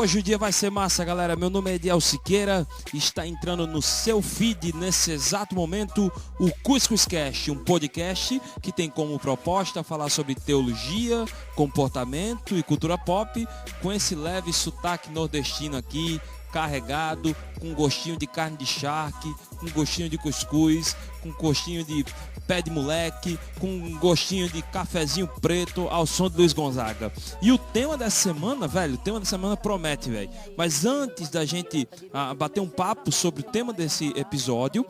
Hoje o dia vai ser massa, galera. Meu nome é Ediel Siqueira e está entrando no seu feed nesse exato momento o Cuscuzcast, um podcast que tem como proposta falar sobre teologia, comportamento e cultura pop, com esse leve sotaque nordestino aqui, carregado, com gostinho de carne de charque, com gostinho de cuscuz, com gostinho de pé de moleque, com gostinho de cafezinho preto ao som de Luiz Gonzaga. E o tema dessa semana, velho, o tema dessa semana promete, velho. Mas antes da gente bater um papo sobre o tema desse episódio,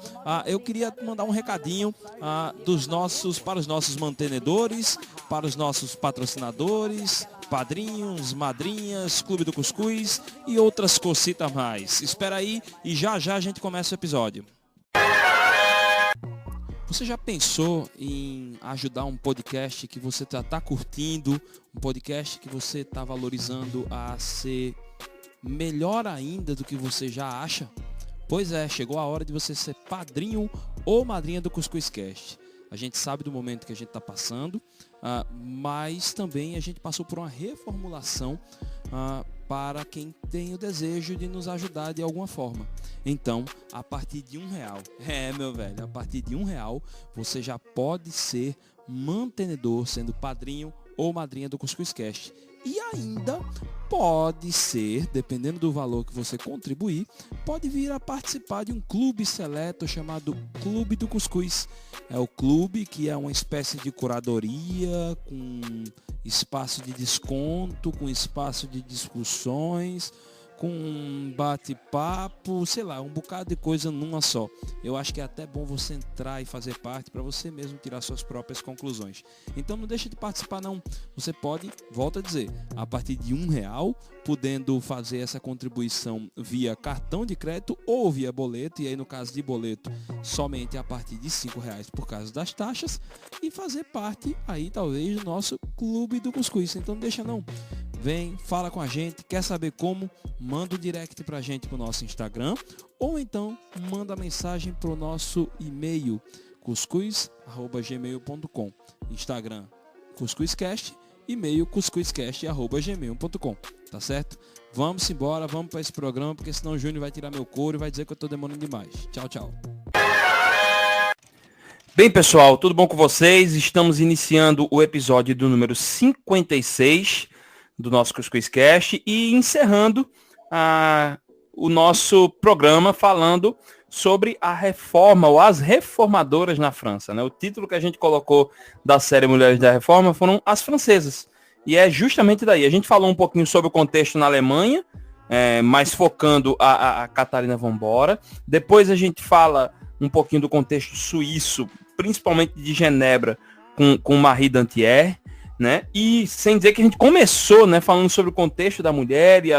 eu queria mandar um recadinho para os nossos mantenedores, para os nossos patrocinadores, padrinhos, madrinhas, Clube do Cuscuz e outras cositas mais. Espera aí e já a gente começa o episódio. Você já pensou em ajudar um podcast que você tá curtindo, um podcast que você está valorizando a ser melhor ainda do que você já acha? Pois é, chegou a hora de você ser padrinho ou madrinha do Cuscuzcast. A gente sabe do momento que a gente está passando, mas também a gente passou por uma reformulação para quem tem o desejo de nos ajudar de alguma forma. Então, a partir de R$1, meu velho, a partir de R$1 você já pode ser mantenedor, sendo padrinho ou madrinha do Cuscuzcast. E ainda pode ser, dependendo do valor que você contribuir, pode vir a participar de um clube seleto chamado Clube do Cuscuz. É o clube que é uma espécie de curadoria, com espaço de desconto, com espaço de discussões, com um bate-papo, sei lá, um bocado de coisa numa só. Eu acho que é até bom você entrar e fazer parte para você mesmo tirar suas próprias conclusões. Então não deixe de participar não. Você pode, volto a dizer, a partir de R$1, podendo fazer essa contribuição via cartão de crédito ou via boleto, e aí no caso de boleto, somente a partir de R$5 por causa das taxas, e fazer parte aí talvez do nosso Clube do Cuscuz. Então não deixa não. Vem, fala com a gente, quer saber como? Manda um direct pra gente pro nosso Instagram ou então manda mensagem pro nosso e-mail cuscuz@gmail.com. Instagram Cuscuzcast, e-mail cuscuzcast@gmail.com. Tá certo? Vamos embora, vamos para esse programa, porque senão o Júnior vai tirar meu couro e vai dizer que eu tô demorando demais. Tchau, tchau. Bem, pessoal, tudo bom com vocês? Estamos iniciando o episódio do número 56 do nosso Cuscuzcast e encerrando o nosso programa falando sobre a reforma ou as reformadoras na França, né? O título que a gente colocou da série Mulheres da Reforma foram as francesas. E é justamente daí. A gente falou um pouquinho sobre o contexto na Alemanha, mas focando a Catarina Vambora. Depois a gente fala um pouquinho do contexto suíço, principalmente de Genebra, com Marie Dantier, né? E sem dizer que a gente começou, né, falando sobre o contexto da mulher e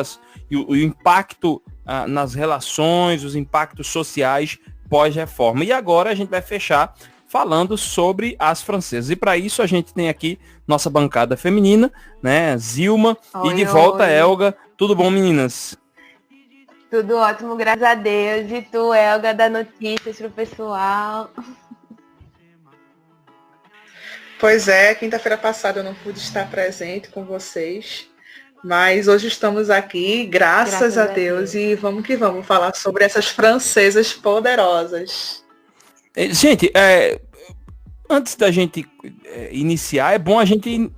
o impacto nas relações, os impactos sociais pós-reforma. E agora a gente vai fechar falando sobre as francesas. E para isso a gente tem aqui nossa bancada feminina, né, Zilma, e de volta Elga. Tudo bom, meninas? Tudo ótimo, graças a Deus. E tu, Elga, dá notícias pro pessoal. Pois é, quinta-feira passada eu não pude estar presente com vocês, mas hoje estamos aqui, graças a Deus, e vamos que vamos falar sobre essas francesas poderosas. Gente, antes da gente iniciar, é bom a gente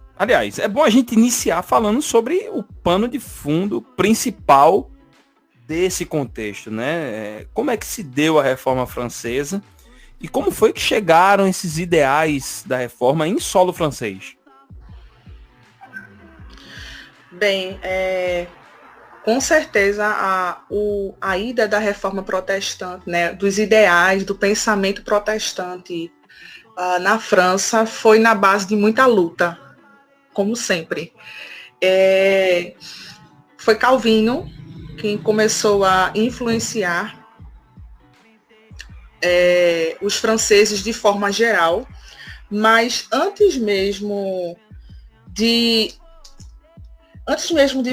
iniciar falando sobre o pano de fundo principal desse contexto, né? Como é que se deu a Reforma Francesa? E como foi que chegaram esses ideais da reforma em solo francês? Bem, com certeza a ida da reforma protestante, né, dos ideais, do pensamento protestante na França foi na base de muita luta, como sempre. Foi Calvino quem começou a influenciar os franceses de forma geral, mas antes mesmo de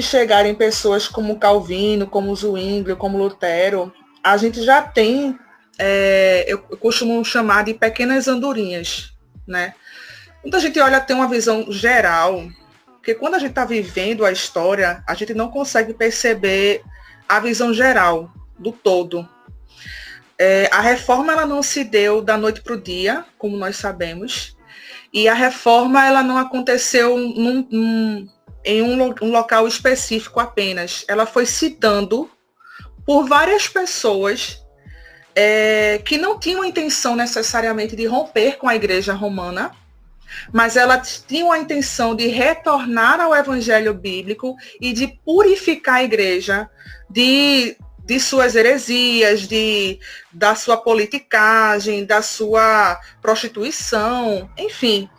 chegarem pessoas como Calvino, como Zwingli, como Lutero, a gente já tem, eu costumo chamar de pequenas andorinhas, né? Quando a gente olha, tem uma visão geral Porque quando a gente está vivendo a história, a gente não consegue perceber a visão geral do todo. A reforma ela não se deu da noite para o dia, como nós sabemos, e a reforma ela não aconteceu em um local específico apenas. Ela foi se dando por várias pessoas que não tinham a intenção necessariamente de romper com a Igreja Romana, mas elas tinham a intenção de retornar ao Evangelho Bíblico e de purificar a Igreja de suas heresias, da sua politicagem, da sua prostituição, enfim.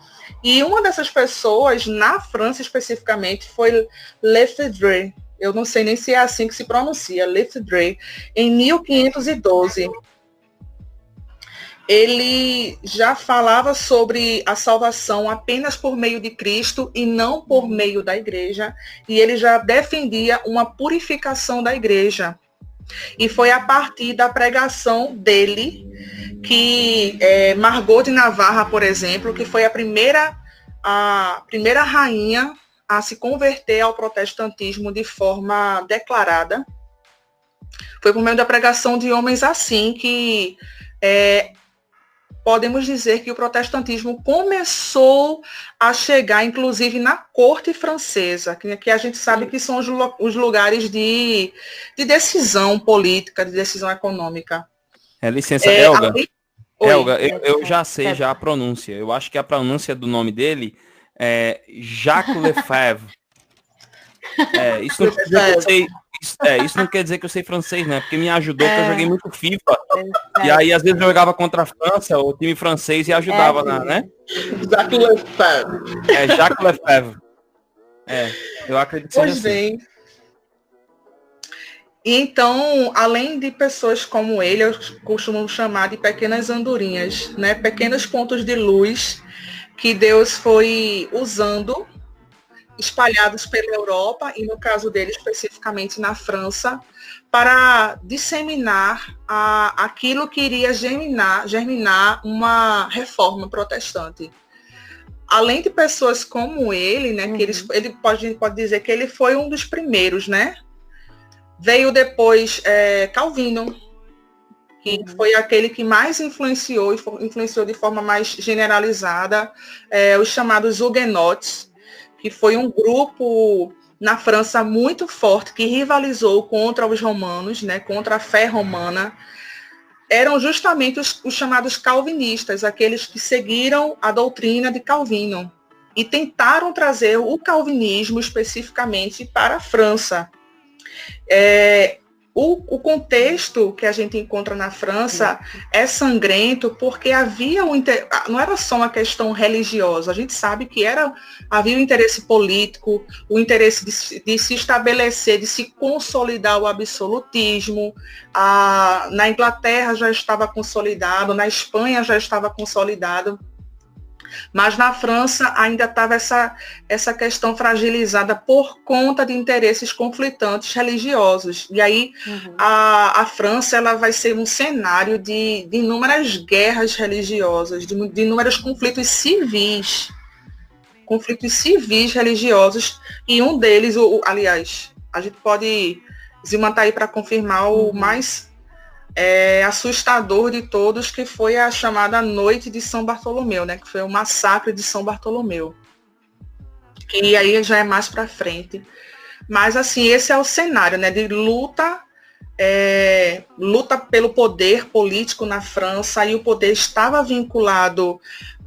E uma dessas pessoas, na França especificamente, foi Lefebvre. Eu não sei nem se é assim que se pronuncia, Lefebvre, em 1512. Ele já falava sobre a salvação apenas por meio de Cristo e não por meio da igreja, e ele já defendia uma purificação da igreja. E foi a partir da pregação dele que Margot de Navarra, por exemplo, que foi a primeira rainha a se converter ao protestantismo de forma declarada. Foi por meio da pregação de homens assim que podemos dizer que o protestantismo começou a chegar, inclusive, na corte francesa, que a gente sabe que são os lugares de decisão política, de decisão econômica. Licença, Helga. Helga, eu já sei já a pronúncia. Eu acho que a pronúncia do nome dele é Jacques Lefebvre. Isso não quer dizer que eu sei francês, né? Porque me ajudou, porque eu joguei muito FIFA. E aí, às vezes, eu jogava contra a França, o time francês, e ajudava, né? Jacques Lefebvre. Jacques Lefebvre. Eu acredito que seja Pois bem. assim. E então, além de pessoas como ele, eu costumo chamar de pequenas andorinhas, né? Pequenos pontos de luz que Deus foi usando, espalhados pela Europa, e no caso dele especificamente na França, para disseminar aquilo que iria germinar uma reforma protestante. Além de pessoas como ele, né, que ele pode dizer que ele foi um dos primeiros, né? Veio depois Calvino, que foi aquele que mais influenciou de forma mais generalizada os chamados huguenotes, que foi um grupo na França muito forte, que rivalizou contra os romanos, né, contra a fé romana. Eram justamente os chamados calvinistas, aqueles que seguiram a doutrina de Calvino e tentaram trazer o calvinismo especificamente para a França. O contexto que a gente encontra na França é sangrento porque havia não era só uma questão religiosa, a gente sabe que havia o interesse político, o interesse de se estabelecer, de se consolidar o absolutismo. Na Inglaterra já estava consolidado, na Espanha já estava consolidado, mas na França ainda estava essa questão fragilizada por conta de interesses conflitantes religiosos. E aí a França ela vai ser um cenário de inúmeras guerras religiosas, de inúmeros conflitos civis religiosos, e um deles, aliás, a gente pode, Zilma está aí para confirmar, o mais assustador de todos, que foi a chamada Noite de São Bartolomeu, né? Que foi o massacre de São Bartolomeu. E aí já é mais para frente. Mas assim, esse é o cenário, né? De luta pelo poder político na França, e o poder estava vinculado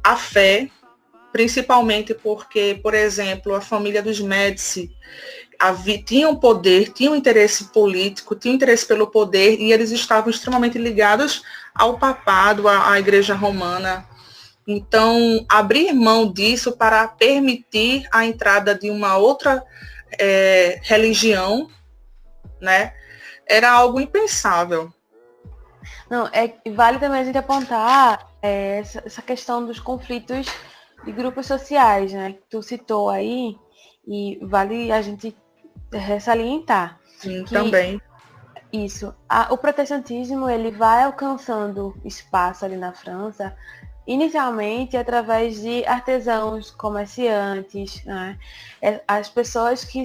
à fé, principalmente porque, por exemplo, a família dos Médici tinham poder, tinham interesse político, tinham interesse pelo poder, e eles estavam extremamente ligados ao papado, à Igreja Romana. Então, abrir mão disso para permitir a entrada de uma outra religião, né, era algo impensável. Não, vale também a gente apontar essa questão dos conflitos de grupos sociais, né, que tu citou aí, e vale a gente salientar. Sim, também. Isso. O protestantismo, ele vai alcançando espaço ali na França inicialmente através de artesãos, comerciantes, né? As pessoas que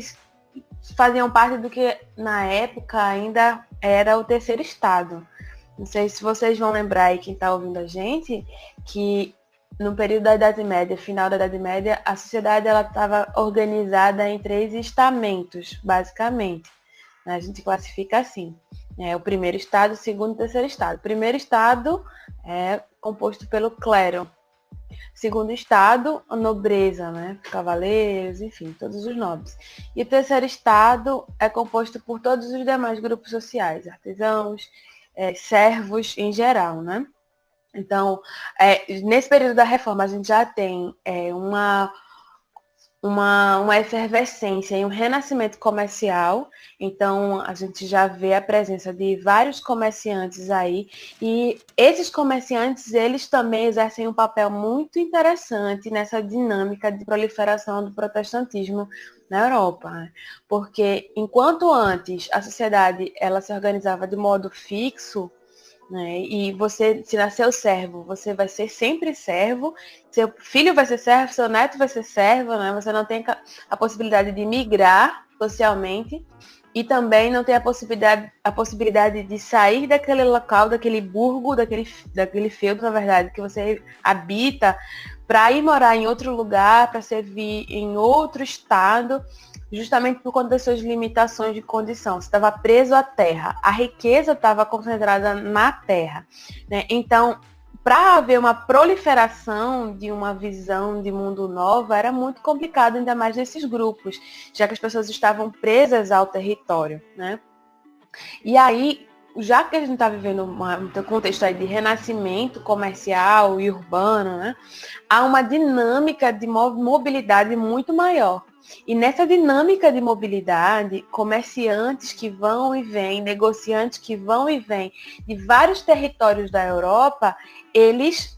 faziam parte do que na época ainda era o terceiro estado. Não sei se vocês vão lembrar aí, quem está ouvindo a gente, que no período da Idade Média, final da Idade Média, a sociedade ela estava organizada em 3 estamentos, basicamente. A gente classifica assim. O primeiro estado, o segundo e o terceiro estado. O primeiro estado é composto pelo clero. Segundo estado, a nobreza, né? Cavaleiros, enfim, todos os nobres. E o terceiro estado é composto por todos os demais grupos sociais, artesãos, servos em geral, né? Então, nesse período da reforma, a gente já tem uma efervescência e um renascimento comercial. Então, a gente já vê a presença de vários comerciantes aí. E esses comerciantes, eles também exercem um papel muito interessante nessa dinâmica de proliferação do protestantismo na Europa. Né? Porque, enquanto antes a sociedade ela se organizava de modo fixo, né? E você, se nasceu servo, você vai ser sempre servo, seu filho vai ser servo, seu neto vai ser servo, né? Você não tem a possibilidade de migrar socialmente e também não tem a possibilidade de sair daquele local, daquele burgo, daquele feudo, na verdade, que você habita, para ir morar em outro lugar, para servir em outro estado, justamente por conta das suas limitações de condição. Você estava preso à terra, a riqueza estava concentrada na terra. Né? Então, para haver uma proliferação de uma visão de mundo nova, era muito complicado, ainda mais nesses grupos, já que as pessoas estavam presas ao território. Né? E aí, já que a gente está vivendo um contexto aí de renascimento comercial e urbano, né? Há uma dinâmica de mobilidade muito maior. E nessa dinâmica de mobilidade, comerciantes que vão e vêm, negociantes que vão e vêm de vários territórios da Europa, eles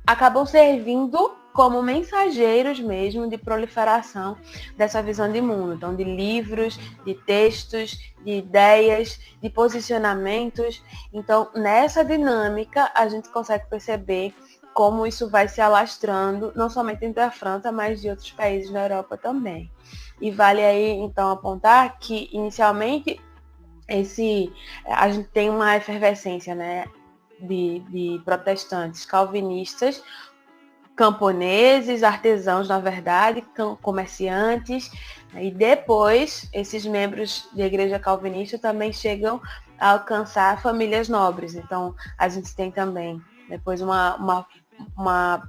acabam servindo como mensageiros mesmo de proliferação dessa visão de mundo. Então, de livros, de textos, de ideias, de posicionamentos. Então, nessa dinâmica, a gente consegue perceber como isso vai se alastrando, não somente entre a França, mas de outros países da Europa também. E vale aí, então, apontar que, inicialmente, a gente tem uma efervescência, né, de protestantes calvinistas, camponeses, artesãos, na verdade, comerciantes, e depois esses membros da igreja calvinista também chegam a alcançar famílias nobres. Então, a gente tem também depois uma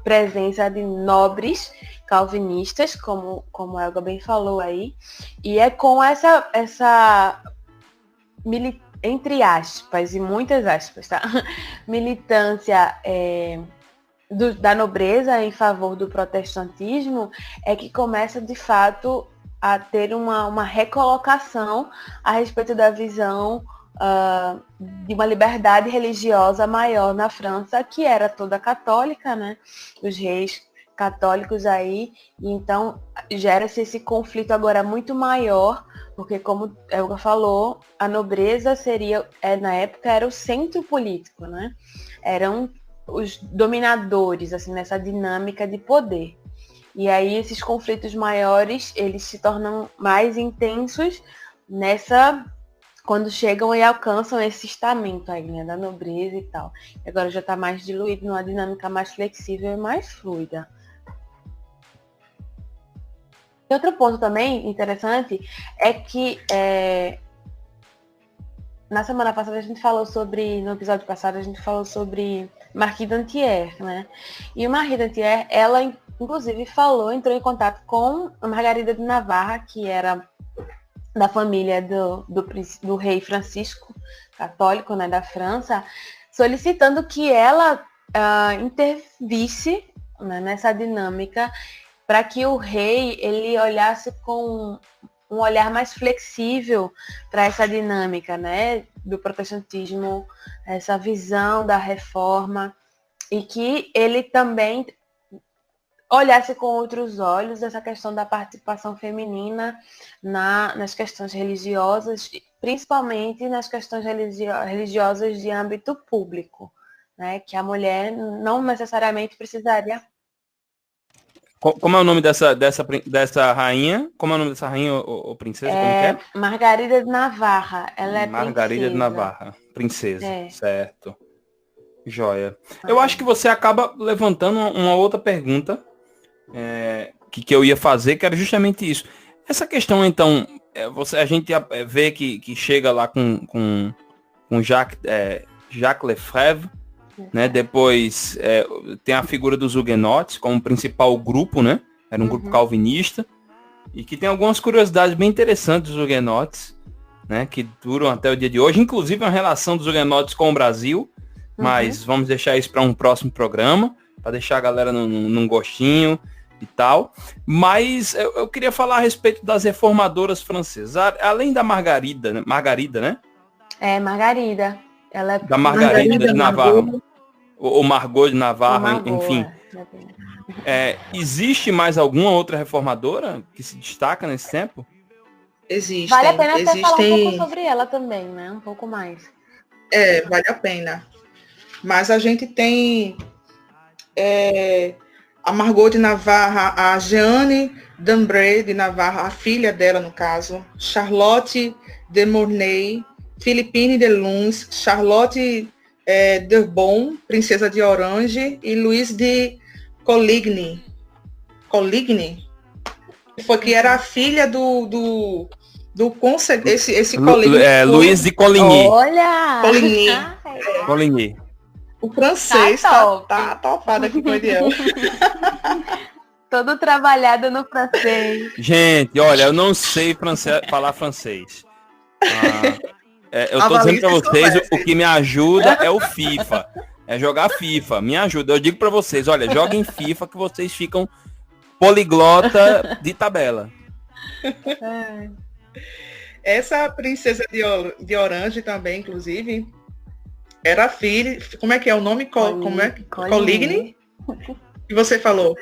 presença de nobres calvinistas, como a Elga bem falou aí, e é com essa entre aspas, e muitas aspas, tá? Militância da nobreza em favor do protestantismo é que começa, de fato, a ter uma recolocação a respeito da visão de uma liberdade religiosa maior na França, que era toda católica, né? Os reis católicos aí, e então gera-se esse conflito agora muito maior, porque como Elga falou, a nobreza na época, era o centro político, né? Eram os dominadores, assim, nessa dinâmica de poder. E aí esses conflitos maiores, eles se tornam mais intensos quando chegam e alcançam esse estamento aí, né, da nobreza e tal. E agora já está mais diluído numa dinâmica mais flexível e mais fluida. E outro ponto também interessante é que na semana passada no episódio passado a gente falou sobre Marquis d'Antier, né? E o Marquis d'Antier, ela inclusive entrou em contato com a Margarida de Navarra, que era da família do rei Francisco, católico, né, da França, solicitando que ela intervisse, né, nessa dinâmica para que o rei ele olhasse com um olhar mais flexível para essa dinâmica, né, do protestantismo, essa visão da reforma, e que ele também olhasse com outros olhos essa questão da participação feminina nas questões religiosas, principalmente nas questões religiosas de âmbito público. né? Que a mulher não necessariamente precisaria. Como é o nome dessa rainha? Como é o nome dessa rainha, ou princesa? Como que é? Margarida de Navarra. Ela é Margarida de princesa. Navarra. Princesa, É. certo. Joia. Eu acho que você acaba levantando uma outra pergunta que eu ia fazer, que era justamente isso. Essa questão, então, a gente vê que chega lá com Jacques Lefebvre, né? Depois tem a figura dos Huguenots como principal grupo, né? Era um grupo calvinista, e que tem algumas curiosidades bem interessantes dos Huguenots, né? Que duram até o dia de hoje, inclusive a relação dos Huguenots com o Brasil, mas vamos deixar isso para um próximo programa, para deixar a galera num gostinho e tal. Mas eu queria falar a respeito das reformadoras francesas, além da Margarida, né? Margarida. Ela é Da Margarida de Navarra. Ou Margot de Navarra, Margot, enfim. Existe mais alguma outra reformadora que se destaca nesse tempo? Existem. Vale a pena até falar um pouco sobre ela também, né? Um pouco mais. Vale a pena. Mas a gente tem a Margot de Navarra, a Jeanne d'Ambré de Navarra, a filha dela, no caso, Charlotte de Mornay, Philippine de Luns, Charlotte de Bon, princesa de Orange, e Louise de Coligny, que era a filha do conselheiro, esse Coligny. Louise de Coligny. Olha! Coligny. O francês tá topado aqui com o idioma. Todo trabalhado no francês. Gente, olha, eu não sei falar francês. Eu tô dizendo pra vocês, o que me ajuda é o FIFA. É jogar FIFA, me ajuda. Eu digo pra vocês, olha, joguem FIFA que vocês ficam poliglota de tabela. Essa princesa de Orange também, inclusive, era filha... Como é que é o nome? Coligny? Que você falou?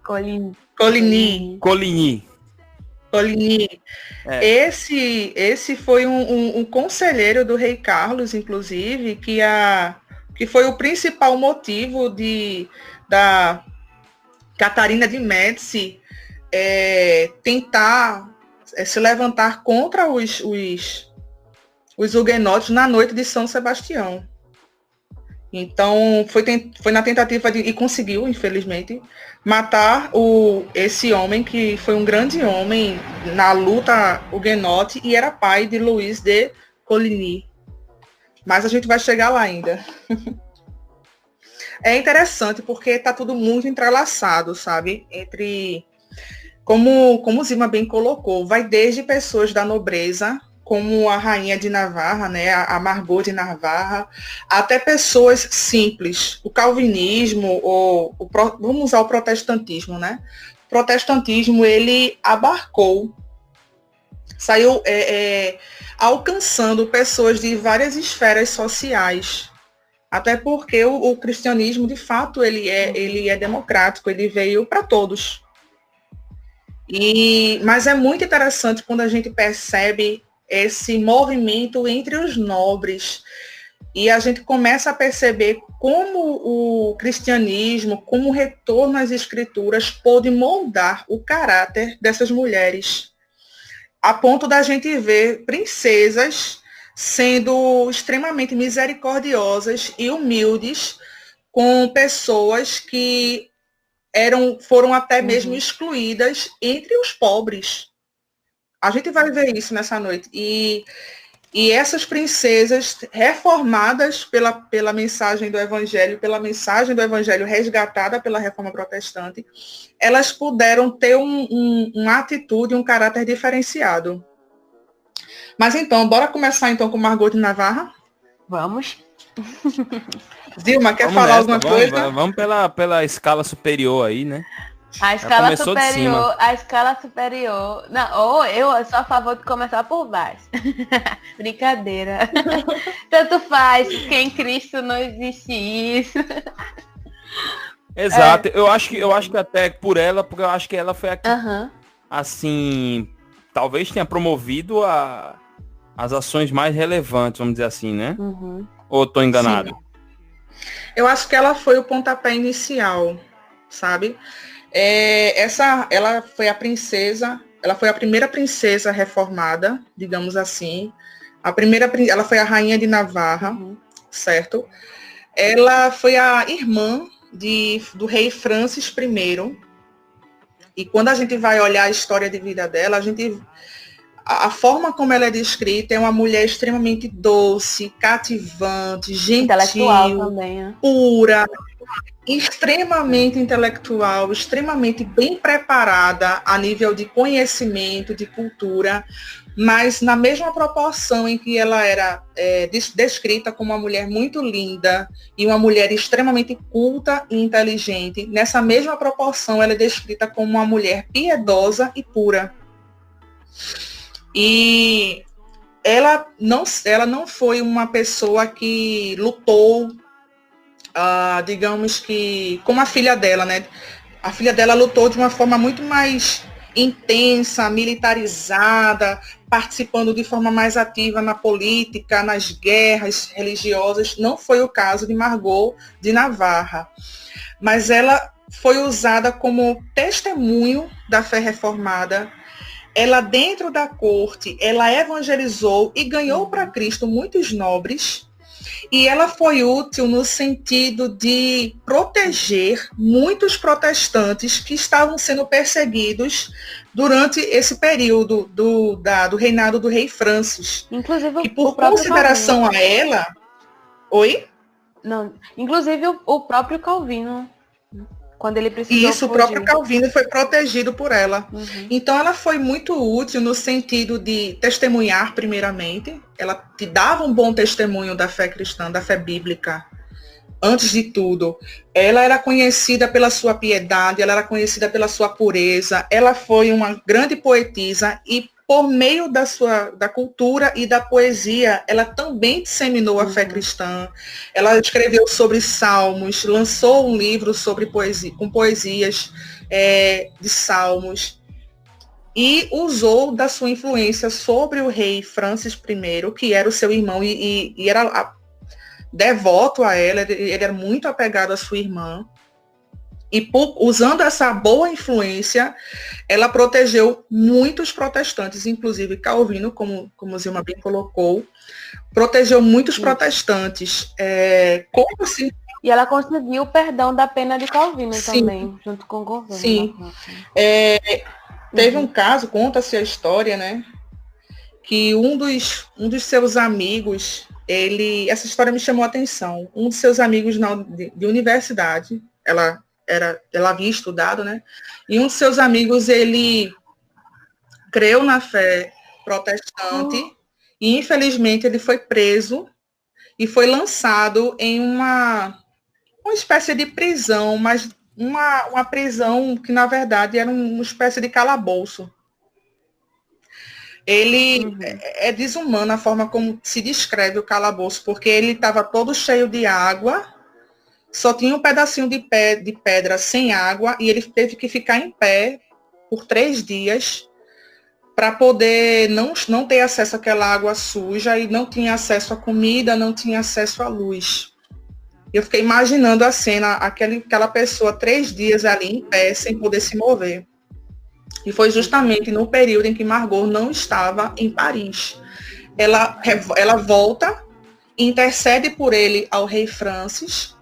Coligny. Esse foi um conselheiro do rei Carlos, inclusive, que foi o principal motivo da Catarina de Médici tentar se levantar contra os huguenotes na noite de São Sebastião. Então, foi na tentativa e conseguiu, infelizmente, matar esse homem, que foi um grande homem na luta huguenote e era pai de Louise de Coligny. Mas a gente vai chegar lá ainda. É interessante porque está tudo muito entrelaçado, sabe? Como o Zima bem colocou, vai desde pessoas da nobreza, como a rainha de Navarra, né, a Margot de Navarra, até pessoas simples. O calvinismo, vamos usar o protestantismo, né? O protestantismo, ele abarcou, saiu alcançando pessoas de várias esferas sociais. Até porque o cristianismo, de fato, ele é democrático, ele veio para todos. Mas é muito interessante quando a gente percebe esse movimento entre os nobres e a gente começa a perceber como o cristianismo, como o retorno às escrituras pôde moldar o caráter dessas mulheres, a ponto da gente ver princesas sendo extremamente misericordiosas e humildes com pessoas que foram até mesmo excluídas entre os pobres. A gente vai ver isso nessa noite. E essas princesas reformadas pela mensagem do Evangelho, pela mensagem do Evangelho resgatada pela Reforma Protestante, elas puderam ter uma atitude, um caráter diferenciado. Mas então, bora começar então com Margot de Navarra? Vamos. Zilma, quer falar alguma coisa? Vamos pela escala superior aí, né? A escala superior. Não, eu sou a favor de começar por baixo. Brincadeira. Tanto faz, porque em Cristo não existe isso. Exato. Eu acho que até por ela, porque eu acho que ela foi aqui, assim, talvez tenha promovido as ações mais relevantes, vamos dizer assim, né? Ou tô enganado? Eu acho que ela foi o pontapé inicial, sabe? Ela foi a princesa, ela foi a primeira princesa reformada, digamos assim. Ela foi a rainha de Navarra, certo? Ela foi a irmã do rei Francis I. E quando a gente vai olhar a história de vida dela, a forma como ela é descrita é uma mulher extremamente doce, cativante, Intelectual também, né? pura, extremamente intelectual, extremamente bem preparada a nível de conhecimento, de cultura, mas na mesma proporção em que ela era descrita como uma mulher muito linda e uma mulher extremamente culta e inteligente, nessa mesma proporção ela é descrita como uma mulher piedosa e pura. E ela não foi uma pessoa que lutou, digamos que, como a filha dela, né? A filha dela lutou de uma forma muito mais intensa, militarizada, participando de forma mais ativa na política, nas guerras religiosas. Não foi o caso de Margot de Navarra. Mas ela foi usada como testemunho da fé reformada. Ela, dentro da corte, ela evangelizou e ganhou para Cristo muitos nobres. E ela foi útil no sentido de proteger muitos protestantes que estavam sendo perseguidos durante esse período do reinado do rei Francis. Inclusive, e por consideração Calvino. A ela... Oi? Não, inclusive o próprio Calvino, quando ele precisou Isso, fugir. O próprio Calvino foi protegido por ela. Então, ela foi muito útil no sentido de testemunhar, primeiramente. Ela te dava um bom testemunho da fé cristã, da fé bíblica. Antes de tudo, ela era conhecida pela sua piedade, ela era conhecida pela sua pureza. Ela foi uma grande poetisa e, por meio da cultura e da poesia, ela também disseminou a fé cristã. Ela escreveu sobre salmos, lançou um livro sobre poesia, com poesias de salmos, e usou da sua influência sobre o rei Francis I, que era o seu irmão, e era devoto a ela, ele era muito apegado à sua irmã. E usando essa boa influência, ela protegeu muitos protestantes, inclusive Calvino, como o Zilma bem colocou, protegeu muitos protestantes. Como assim? E ela conseguiu o perdão da pena de Calvino também, junto com o governo. Sim. Teve um caso, conta-se a história, né? Que um dos seus amigos, essa história me chamou a atenção. Um dos seus amigos de universidade, ela havia estudado, né? E um de seus amigos, ele creu na fé protestante e, infelizmente, ele foi preso e foi lançado em uma espécie de prisão, mas uma prisão que, na verdade, era uma espécie de calabouço. Ele é desumano a forma como se descreve o calabouço, porque ele estava todo cheio de água, só tinha um pedacinho de pedra sem água, e ele teve que ficar em pé por 3 dias para poder não ter acesso àquela água suja, e não tinha acesso à comida, não tinha acesso à luz. Eu fiquei imaginando a cena, aquela pessoa 3 dias ali em pé, sem poder se mover. E foi justamente no período em que Margot não estava em Paris. Ela volta, intercede por ele ao rei Francis.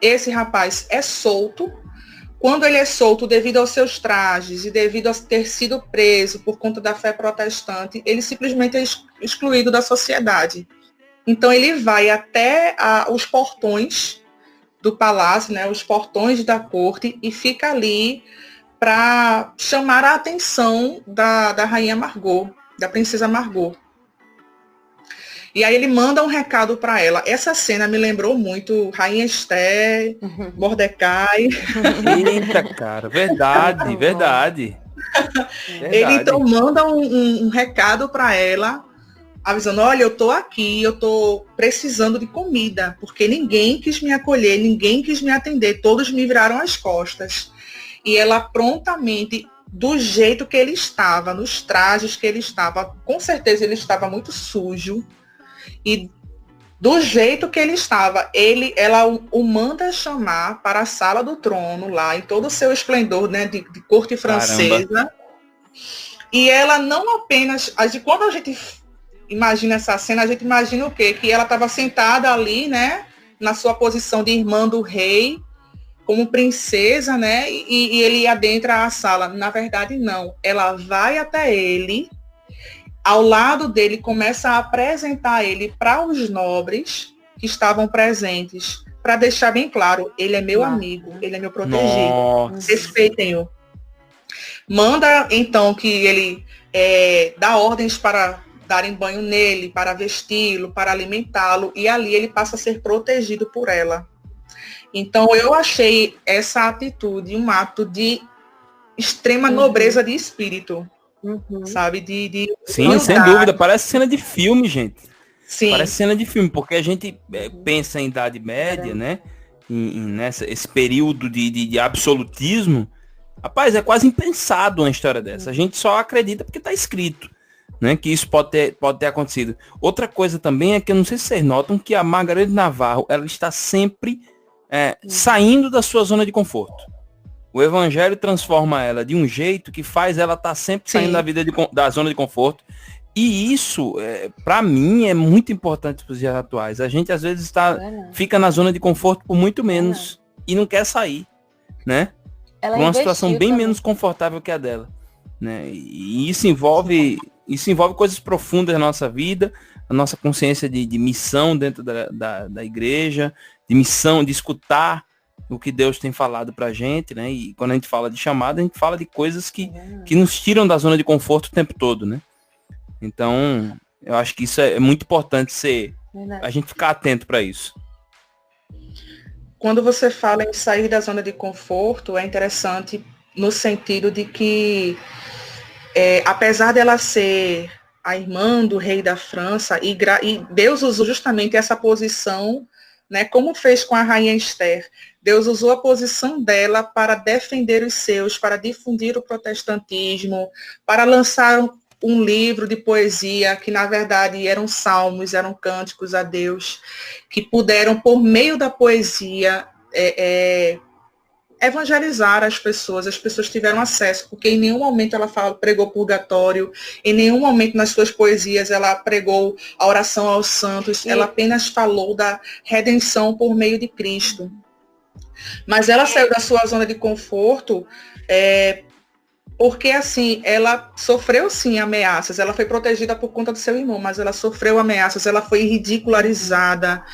Esse rapaz é solto. Quando ele é solto, devido aos seus trajes e devido a ter sido preso por conta da fé protestante, ele simplesmente é excluído da sociedade. Então ele vai até os portões do palácio, né, os portões da corte, e fica ali para chamar a atenção da rainha Margot, da princesa Margot. E aí ele manda um recado para ela. Essa cena me lembrou muito Rainha Esther, Mordecai. Eita, cara, verdade. Ele então manda um recado para ela, avisando: olha, eu tô aqui, eu tô precisando de comida, porque ninguém quis me acolher, ninguém quis me atender, todos me viraram as costas. E ela prontamente, do jeito que ele estava, nos trajes que ele estava, com certeza ele estava muito sujo, e do jeito que ele estava. Ela o manda chamar para a sala do trono, lá, em todo o seu esplendor, né, de corte francesa. Caramba. E ela não apenas... Quando a gente imagina essa cena, a gente imagina o quê? Que ela estava sentada ali, né, na sua posição de irmã do rei, como princesa, né, e ele adentra a sala. Na verdade, não. Ela vai até ele, ao lado dele, começa a apresentar ele para os nobres que estavam presentes, para deixar bem claro, ele é meu amigo, ele é meu protegido, respeitem-o. Manda, então, que ele dá ordens para darem banho nele, para vesti-lo, para alimentá-lo, e ali ele passa a ser protegido por ela. Então, eu achei essa atitude um ato de extrema nobreza de espírito. Sabe? Sim, sem dúvida. Parece cena de filme, gente. Sim. Parece cena de filme, porque a gente pensa em Idade Média, né? Esse período de absolutismo. Rapaz, é quase impensado uma história dessa. A gente só acredita porque está escrito, né? Que isso pode ter acontecido. Outra coisa também é que eu não sei se vocês notam que a Margarida Navarro, ela está sempre saindo da sua zona de conforto. O evangelho transforma ela de um jeito que faz ela estar sempre saindo da zona de conforto. E isso, para mim, é muito importante para os dias atuais. A gente, às vezes, fica na zona de conforto por muito menos e não quer sair, né? Ela uma situação bem também menos confortável que a dela, né? E isso envolve coisas profundas na nossa vida, a nossa consciência de missão dentro da igreja, de missão, de escutar o que Deus tem falado pra gente, né? E quando a gente fala de chamada, a gente fala de coisas que nos tiram da zona de conforto o tempo todo, né? Então, eu acho que isso é muito importante a gente ficar atento para isso. Quando você fala em sair da zona de conforto, é interessante no sentido de que, apesar dela ser a irmã do rei da França, e Deus usou justamente essa posição, né, como fez com a rainha Esther. Deus usou a posição dela para defender os seus, para difundir o protestantismo, para lançar um livro de poesia, que na verdade eram salmos, eram cânticos a Deus, que puderam, por meio da poesia, evangelizar as pessoas tiveram acesso, porque em nenhum momento ela pregou purgatório, em nenhum momento nas suas poesias ela pregou a oração aos santos, ela apenas falou da redenção por meio de Cristo. Mas ela saiu da sua zona de conforto porque, assim, ela sofreu, sim, ameaças. Ela foi protegida por conta do seu irmão, mas ela sofreu ameaças, ela foi ridicularizada.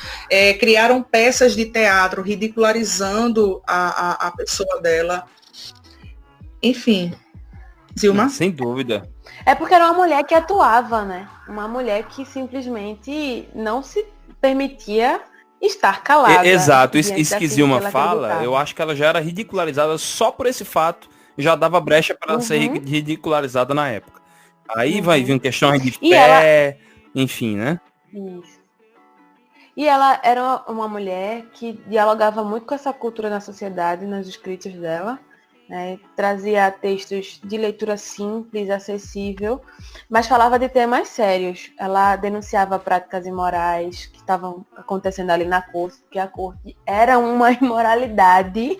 Criaram peças de teatro ridicularizando a pessoa dela. Enfim. Zilma? Sem dúvida. É porque era uma mulher que atuava, né? Uma mulher que simplesmente não se permitia estar calada. Exato, isso que Zilma fala, eu acho que ela já era ridicularizada só por esse fato, já dava brecha para ela ser ridicularizada na época. Aí vai vir questões de fé, enfim, né? Isso. E ela era uma mulher que dialogava muito com essa cultura na sociedade, nos escritos dela, né? Trazia textos de leitura simples, acessível, mas falava de temas sérios. Ela denunciava práticas imorais que estavam acontecendo ali na corte, porque a corte era uma imoralidade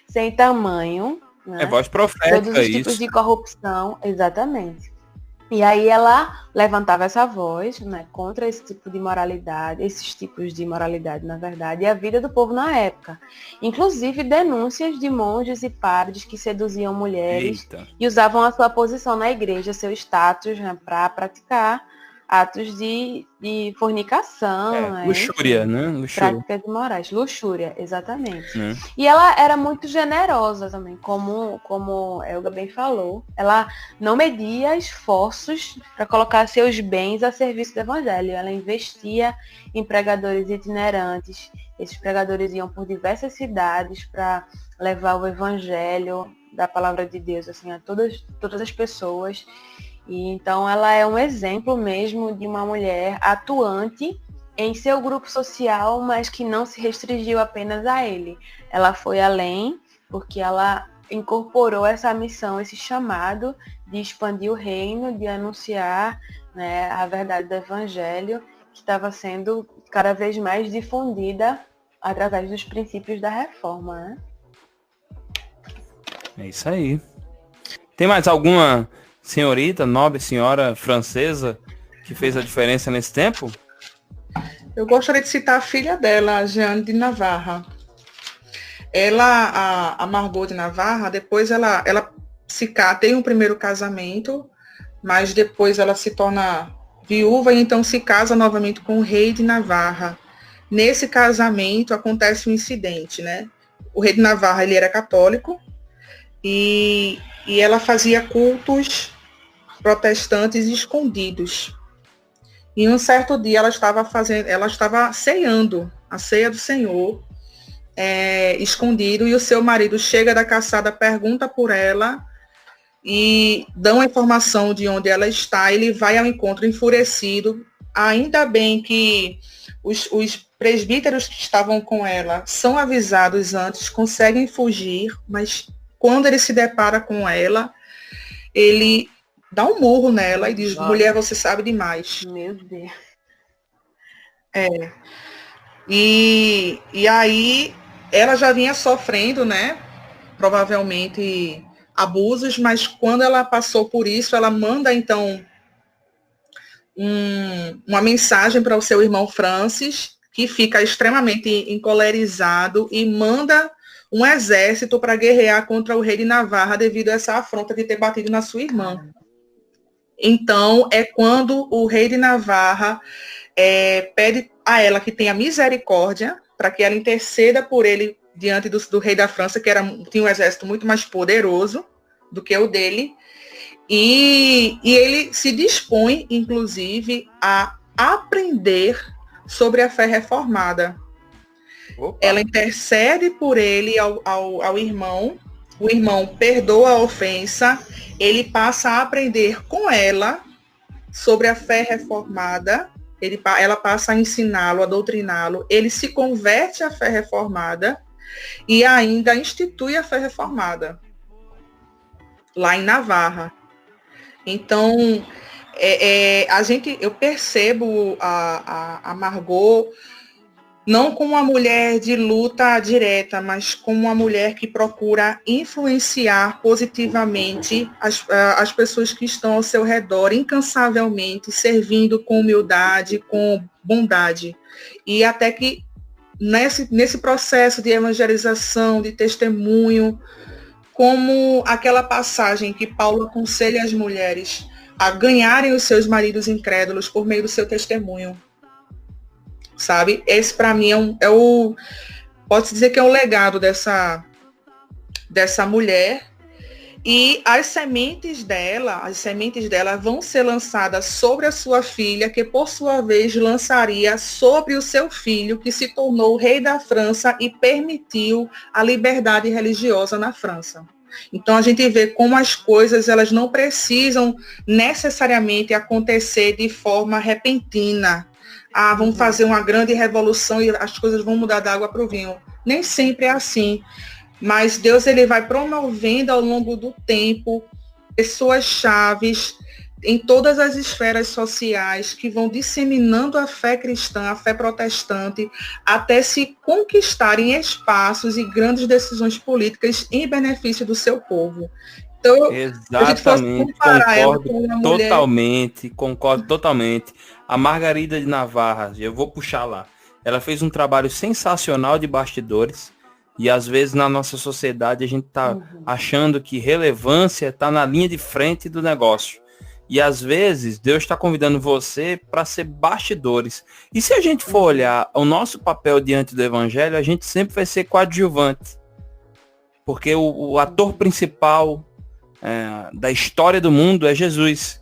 sem tamanho. Né? Voz profética, todos os tipos de corrupção, exatamente. E aí ela levantava essa voz, né, contra esse tipo de moralidade, esses tipos de moralidade, na verdade, e a vida do povo na época. Inclusive denúncias de monges e padres que seduziam mulheres e usavam a sua posição na igreja, seu status, né, para praticar atos de fornicação. Luxúria, né? Luxúria. Práticas imorais. Luxúria, exatamente. E ela era muito generosa também, como Elga bem falou. Ela não media esforços para colocar seus bens a serviço do evangelho. Ela investia em pregadores itinerantes. Esses pregadores iam por diversas cidades para levar o evangelho da palavra de Deus assim, a todas as pessoas. E então ela é um exemplo mesmo de uma mulher atuante em seu grupo social, mas que não se restringiu apenas a ele. Ela foi além, porque ela incorporou essa missão, esse chamado de expandir o reino, de anunciar, né, a verdade do evangelho que estava sendo cada vez mais difundida através dos princípios da reforma, né? É isso aí. Tem mais alguma senhorita, nobre senhora francesa que fez a diferença nesse tempo? Eu gostaria de citar a filha dela, a Jeanne de Navarra. Ela, a Margot de Navarra, depois ela tem um primeiro casamento, mas depois ela se torna viúva e então se casa novamente com o rei de Navarra. Nesse casamento acontece um incidente, né? O rei de Navarra, ele era católico e ela fazia cultos protestantes escondidos. E um certo dia ela estava ceando a ceia do Senhor, escondido, e o seu marido chega da caçada, pergunta por ela e dão a informação de onde ela está. Ele vai ao encontro enfurecido. Ainda bem que os presbíteros que estavam com ela são avisados antes, conseguem fugir, mas quando ele se depara com ela, ele dá um murro nela e diz: mulher, você sabe demais. Meu Deus. E aí ela já vinha sofrendo, né? Provavelmente abusos, mas quando ela passou por isso, ela manda então uma mensagem para o seu irmão Francis, que fica extremamente encolerizado e manda um exército para guerrear contra o rei de Navarra devido a essa afronta de ter batido na sua irmã. Então, é quando o rei de Navarra pede a ela que tenha misericórdia, para que ela interceda por ele diante do rei da França, que tinha um exército muito mais poderoso do que o dele. E ele se dispõe, inclusive, a aprender sobre a fé reformada. Opa. Ela intercede por ele ao irmão, o irmão perdoa a ofensa, ele passa a aprender com ela sobre a fé reformada, ela passa a ensiná-lo, a doutriná-lo, ele se converte à fé reformada e ainda institui a fé reformada lá em Navarra. Então, eu percebo a Margot não como uma mulher de luta direta, mas como uma mulher que procura influenciar positivamente as pessoas que estão ao seu redor, incansavelmente, servindo com humildade, com bondade. E até que nesse processo de evangelização, de testemunho, como aquela passagem que Paulo aconselha as mulheres a ganharem os seus maridos incrédulos por meio do seu testemunho. Sabe? Esse, para mim, pode-se dizer que é o legado dessa mulher. E as sementes dela vão ser lançadas sobre a sua filha, que por sua vez lançaria sobre o seu filho, que se tornou o rei da França e permitiu a liberdade religiosa na França. Então a gente vê como as coisas elas não precisam necessariamente acontecer de forma repentina. Vamos fazer uma grande revolução e as coisas vão mudar da água para o vinho. Nem sempre é assim. Mas Deus ele vai promovendo ao longo do tempo pessoas chaves em todas as esferas sociais que vão disseminando a fé cristã, a fé protestante, até se conquistarem espaços e grandes decisões políticas em benefício do seu povo. Então, exatamente, concordo totalmente. A Margarida de Navarra, eu vou puxar lá, ela fez um trabalho sensacional de bastidores e às vezes na nossa sociedade a gente tá achando que relevância está na linha de frente do negócio. E às vezes Deus está convidando você para ser bastidores. E se a gente for olhar o nosso papel diante do evangelho, a gente sempre vai ser coadjuvante. Porque o ator principal da história do mundo é Jesus,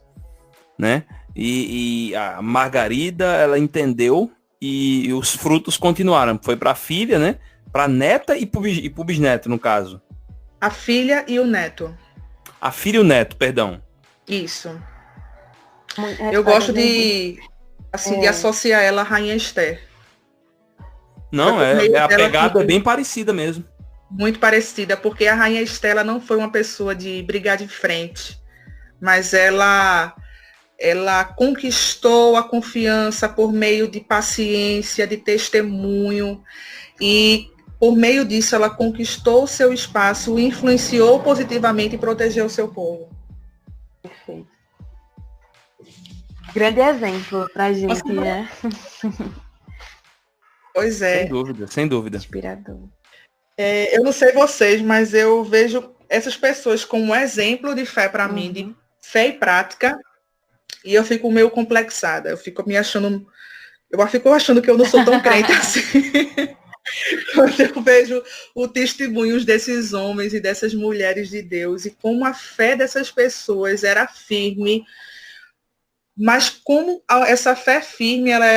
né? E a Margarida, ela entendeu e os frutos continuaram. Foi para a filha, né? Para a neta e para o bisneto, no caso. A filha e o neto. A filha e o neto, perdão. Isso. Eu gosto de associar ela à Rainha Esther. Não, a pegada é bem parecida mesmo. Muito parecida, porque a Rainha Esther ela não foi uma pessoa de brigar de frente, mas ela ela conquistou a confiança por meio de paciência, de testemunho, e por meio disso ela conquistou o seu espaço, influenciou positivamente e protegeu o seu povo. Perfeito. Grande exemplo pra gente, né? Pois é. Sem dúvida, sem dúvida. Inspirador. Eu não sei vocês, mas eu vejo essas pessoas como um exemplo de fé para mim, de fé e prática, e eu fico meio complexada. Eu fico achando que eu não sou tão crente assim. Quando eu vejo o testemunhos desses homens e dessas mulheres de Deus e como a fé dessas pessoas era firme, mas como essa fé firme ela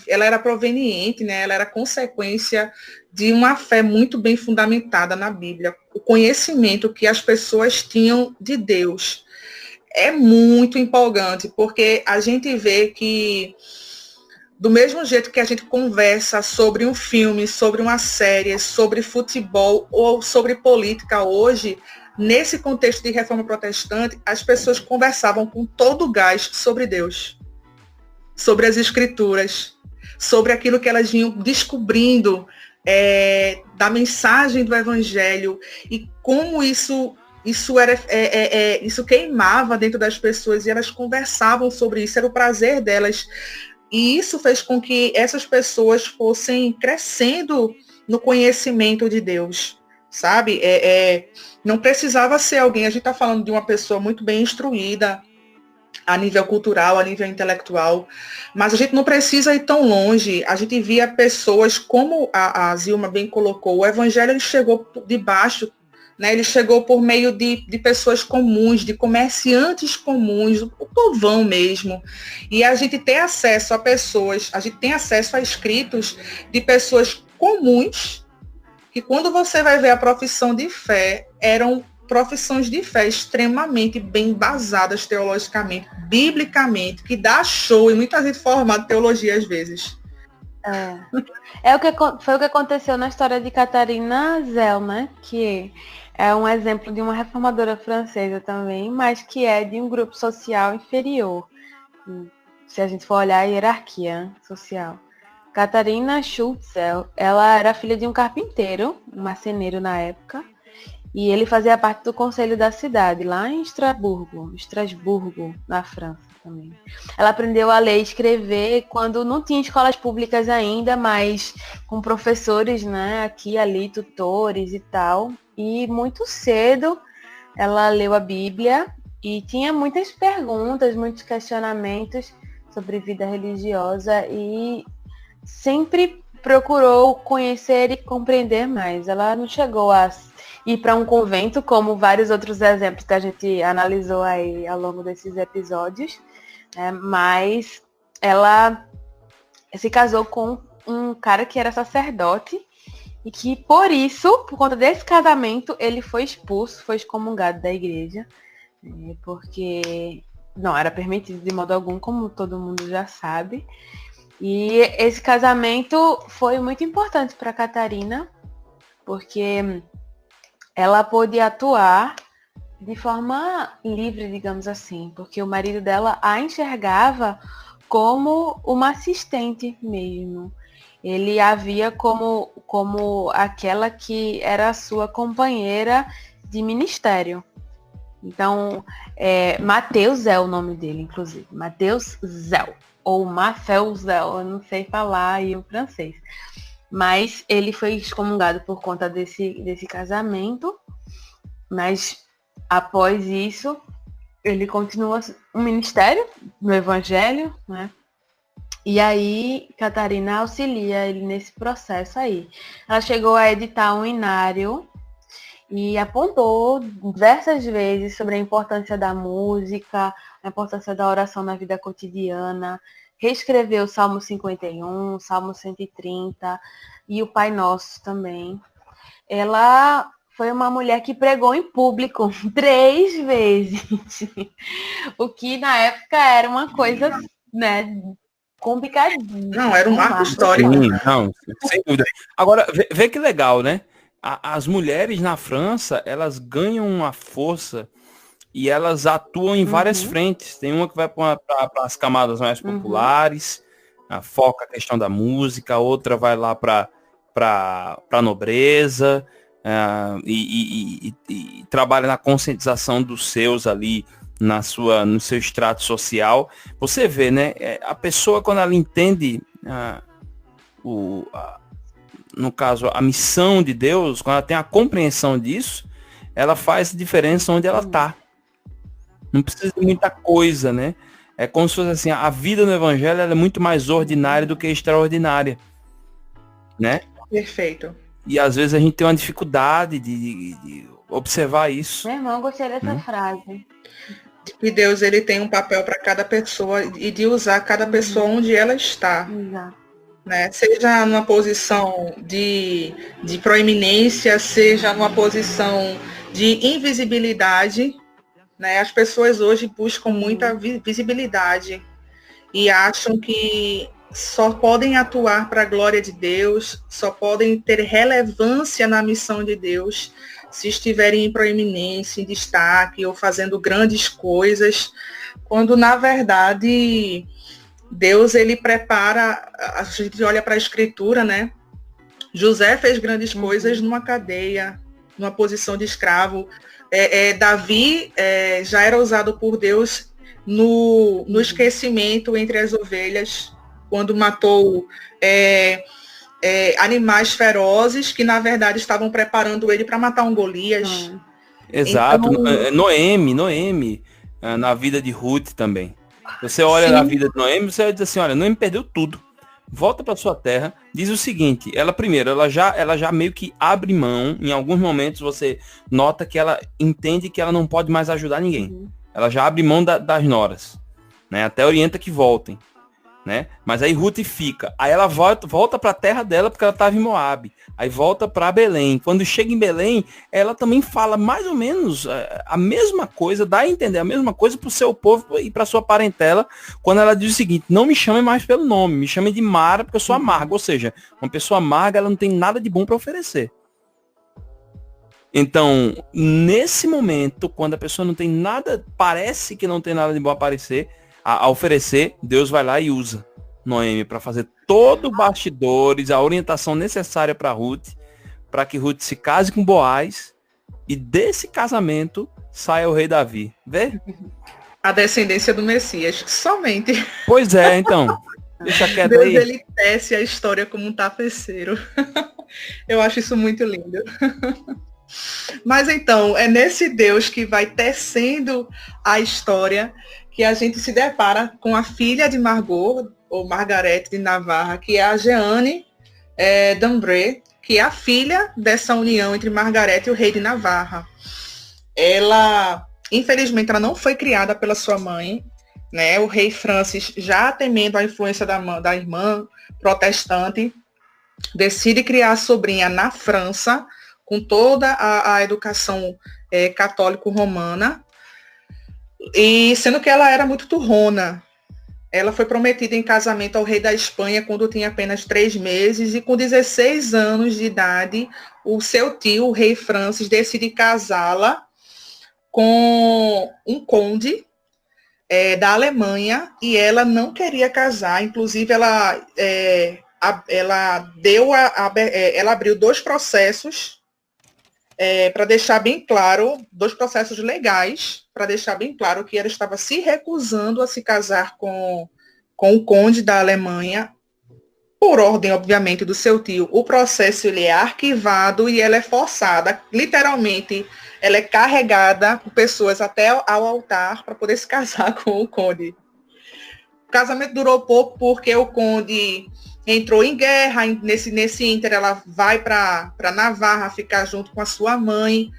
era proveniente, né? Ela era consequência de uma fé muito bem fundamentada na Bíblia. O conhecimento que as pessoas tinham de Deus é muito empolgante, porque a gente vê que do mesmo jeito que a gente conversa sobre um filme, sobre uma série, sobre futebol ou sobre política hoje, nesse contexto de reforma protestante, as pessoas conversavam com todo o gás sobre Deus, sobre as escrituras, sobre aquilo que elas vinham descobrindo da mensagem do evangelho e como isso queimava dentro das pessoas e elas conversavam sobre isso, era o prazer delas. E isso fez com que essas pessoas fossem crescendo no conhecimento de Deus, sabe? Não precisava ser alguém, a gente está falando de uma pessoa muito bem instruída a nível cultural, a nível intelectual, mas a gente não precisa ir tão longe. A gente via pessoas, como a Zilma bem colocou, o evangelho ele chegou de baixo, né? Ele chegou por meio de pessoas comuns, de comerciantes comuns, o povão mesmo. E a gente tem acesso a pessoas, a gente tem acesso a escritos de pessoas comuns, que quando você vai ver a profissão de fé, eram profissões de fé extremamente bem embasadas teologicamente, biblicamente, que dá show e muita gente formada em teologia às vezes. Foi o que aconteceu na história de Catarina Zell, né? Que é um exemplo de uma reformadora francesa também, mas que é de um grupo social inferior, se a gente for olhar a hierarquia social. Catarina Schultz, ela era filha de um carpinteiro, um marceneiro na época, e ele fazia parte do conselho da cidade, lá em Estrasburgo, na França também. Ela aprendeu a ler e escrever quando não tinha escolas públicas ainda, mas com professores, né, aqui e ali, tutores e tal. E muito cedo ela leu a Bíblia e tinha muitas perguntas, muitos questionamentos sobre vida religiosa e sempre procurou conhecer e compreender mais. Ela não chegou a ir para um convento, como vários outros exemplos que a gente analisou aí ao longo desses episódios, né? Mas ela se casou com um cara que era sacerdote e que, por conta desse casamento, ele foi expulso, foi excomungado da igreja, porque não era permitido de modo algum, como todo mundo já sabe. E esse casamento foi muito importante para Catarina, porque ela pôde atuar de forma livre, digamos assim, porque o marido dela a enxergava como uma assistente mesmo. Ele a via como aquela que era a sua companheira de ministério. Então, Mateus é o nome dele, inclusive. Mateus Zell, ou Marcel Zell, eu não sei falar aí o francês. Mas ele foi excomungado por conta desse casamento. Mas, após isso, ele continua um ministério no Evangelho, né? E aí, Catarina auxilia ele nesse processo aí. Ela chegou a editar um inário e apontou diversas vezes sobre a importância da música, a importância da oração na vida cotidiana, reescreveu o Salmo 51, Salmo 130 e o Pai Nosso também. Ela foi uma mulher que pregou em público 3 vezes, o que na época era uma coisa, né, complicadinha. Não, era um marco histórico. Sim, não, sem dúvida. Agora, vê que legal, né? As mulheres na França, elas ganham uma força e elas atuam em várias frentes. Tem uma que vai para as camadas mais populares, foca a questão da música, a outra vai lá para a nobreza, e trabalha na conscientização dos seus ali, no seu extrato social. Você vê, né? A pessoa, quando ela entende no caso, a missão de Deus, quando ela tem a compreensão disso, ela faz diferença onde ela está. Não precisa de muita coisa, né? É como se fosse assim, a vida no evangelho ela é muito mais ordinária do que extraordinária, né? Perfeito. E às vezes a gente tem uma dificuldade de observar isso. Meu irmão, eu gostei dessa frase. E Deus, ele tem um papel para cada pessoa e de usar cada pessoa onde ela está. Exato. Né? Seja numa posição de proeminência, seja numa posição de invisibilidade, né? As pessoas hoje buscam muita visibilidade e acham que só podem atuar para a glória de Deus, só podem ter relevância na missão de Deus se estiverem em proeminência, em destaque ou fazendo grandes coisas, quando na verdade Deus, ele prepara, a gente olha para a escritura, né? José fez grandes coisas numa cadeia, numa posição de escravo. Davi já era usado por Deus no esquecimento entre as ovelhas, quando matou animais ferozes que, na verdade, estavam preparando ele para matar um Golias. Exato. Então, Noemi, na vida de Ruth também. Você olha na vida de Noemi, você vai dizer assim, olha, Noemi perdeu tudo. Volta para sua terra, diz o seguinte, ela já meio que abre mão, em alguns momentos você nota que ela entende que ela não pode mais ajudar ninguém. Ela já abre mão das noras, né? Até orienta que voltem, né? Mas aí Ruth fica. Aí ela volta para a terra dela porque ela estava em Moabe. Aí volta para Belém. Quando chega em Belém, ela também fala mais ou menos a mesma coisa, dá a entender a mesma coisa para o seu povo e para sua parentela, quando ela diz o seguinte, não me chamem mais pelo nome, me chamem de Mara porque eu sou amarga. Ou seja, uma pessoa amarga, ela não tem nada de bom para oferecer. Então, nesse momento, quando a pessoa não tem nada, parece que não tem nada de bom a oferecer, Deus vai lá e usa Noemi para fazer todo o bastidores, a orientação necessária para Ruth, para que Ruth se case com Boaz e desse casamento saia o rei Davi. Vê? A descendência do Messias, somente. Pois é, então. Deixa quieto Deus, aí. ele tece a história como um tapeceiro. Eu acho isso muito lindo. Mas então, é nesse Deus que vai tecendo a história que a gente se depara com a filha de Margot, ou Margarete de Navarra, que é a Jeanne d'Ambré, que é a filha dessa união entre Margarete e o rei de Navarra. Ela, infelizmente, ela não foi criada pela sua mãe, né? O rei Francis, já temendo a influência da irmã protestante, decide criar a sobrinha na França, com toda a educação católico-romana, e sendo que ela era muito turrona. Ela foi prometida em casamento ao rei da Espanha quando tinha apenas 3 meses, e com 16 anos de idade, o seu tio, o rei Francis, decide casá-la com um conde da Alemanha, e ela não queria casar. Inclusive, ela abriu 2 processos para deixar bem claro, 2 processos legais, para deixar bem claro que ela estava se recusando a se casar com o conde da Alemanha, por ordem, obviamente, do seu tio. O processo ele é arquivado e ela é forçada, literalmente, ela é carregada por pessoas até ao altar para poder se casar com o conde. O casamento durou pouco porque o conde entrou em guerra. Nesse ínter, ela vai para Navarra ficar junto com a sua mãe.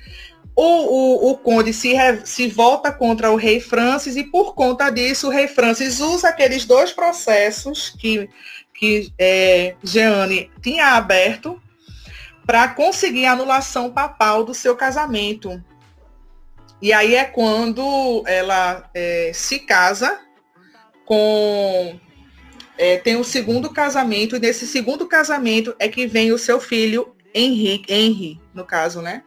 O conde se volta contra o rei Francis, e por conta disso o rei Francis usa aqueles 2 processos que Jeanne tinha aberto para conseguir a anulação papal do seu casamento. E aí é quando ela se casa tem o segundo casamento, e nesse segundo casamento é que vem o seu filho Henri, no caso, né?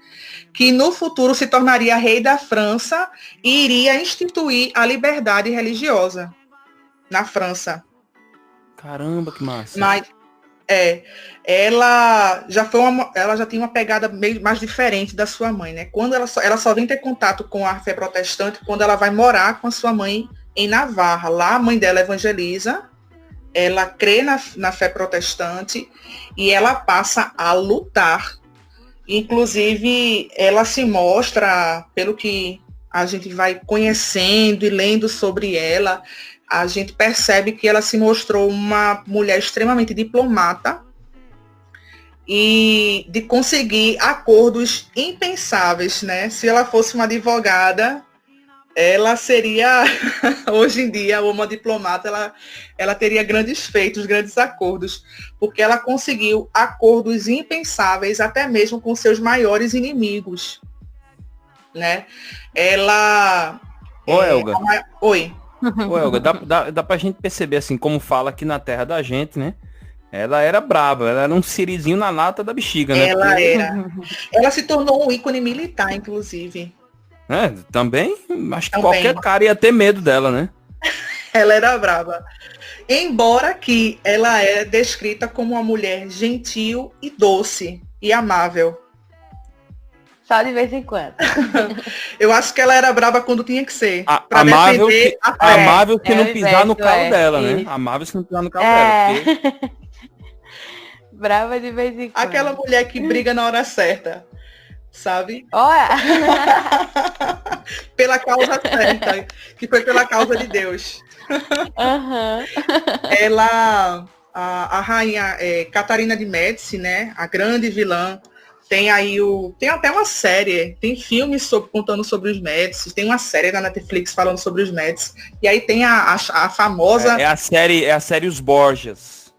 Que no futuro se tornaria rei da França e iria instituir a liberdade religiosa na França. Caramba, que massa. Mas ela já tinha uma pegada meio mais diferente da sua mãe, né? Quando ela só vem ter contato com a fé protestante quando ela vai morar com a sua mãe em Navarra. Lá a mãe dela evangeliza, ela crê na fé protestante e ela passa a lutar. Inclusive, ela se mostra, pelo que a gente vai conhecendo e lendo sobre ela, a gente percebe que ela se mostrou uma mulher extremamente diplomata e de conseguir acordos impensáveis, né? Se ela fosse uma advogada, ela seria, hoje em dia, uma diplomata, ela teria grandes feitos, grandes acordos, porque ela conseguiu acordos impensáveis até mesmo com seus maiores inimigos, né? Ela... Ô, Elga. Oi. Ô, Elga, dá pra gente perceber, assim, como fala aqui na terra da gente, né? Ela era braba, ela era um sirizinho na lata da bexiga, né? Ela se tornou um ícone militar, inclusive. Também, acho que qualquer cara ia ter medo dela, né? Ela era brava. Embora que ela é descrita como uma mulher gentil e doce e amável. Só de vez em quando. Eu acho que ela era brava quando tinha que ser. Amável que não pisar no calo dela, né? Amável se não pisar no calo dela. Porque... Brava de vez em quando. Aquela mulher que briga na hora certa. Sabe? Olha! Pela causa certa, que foi pela causa de Deus. Uhum. Ela, a rainha Catarina de Médici, né? A grande vilã. Tem até uma série, tem filmes contando sobre os Médici, tem uma série na Netflix falando sobre os Médici. E aí tem a famosa... É a série Os Borgias.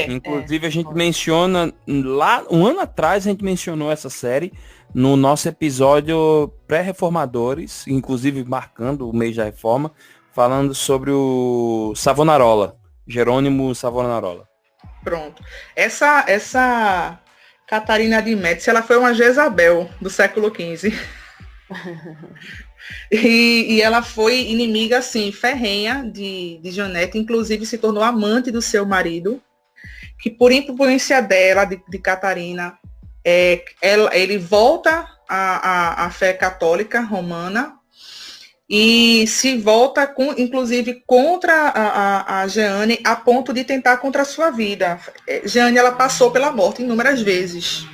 Inclusive a gente menciona, lá um ano atrás a gente mencionou essa série no nosso episódio pré-reformadores, inclusive marcando o mês da reforma, falando sobre o Savonarola, Jerônimo Savonarola. Pronto. Essa Catarina de Médici, ela foi uma Jezabel do século XV. e ela foi inimiga, assim, ferrenha de Janete, inclusive se tornou amante do seu marido, que por influência dela, de Catarina, ele volta à fé católica romana e se volta, inclusive, contra a Jeanne, a ponto de tentar contra a sua vida. Jeanne, ela passou pela morte inúmeras vezes,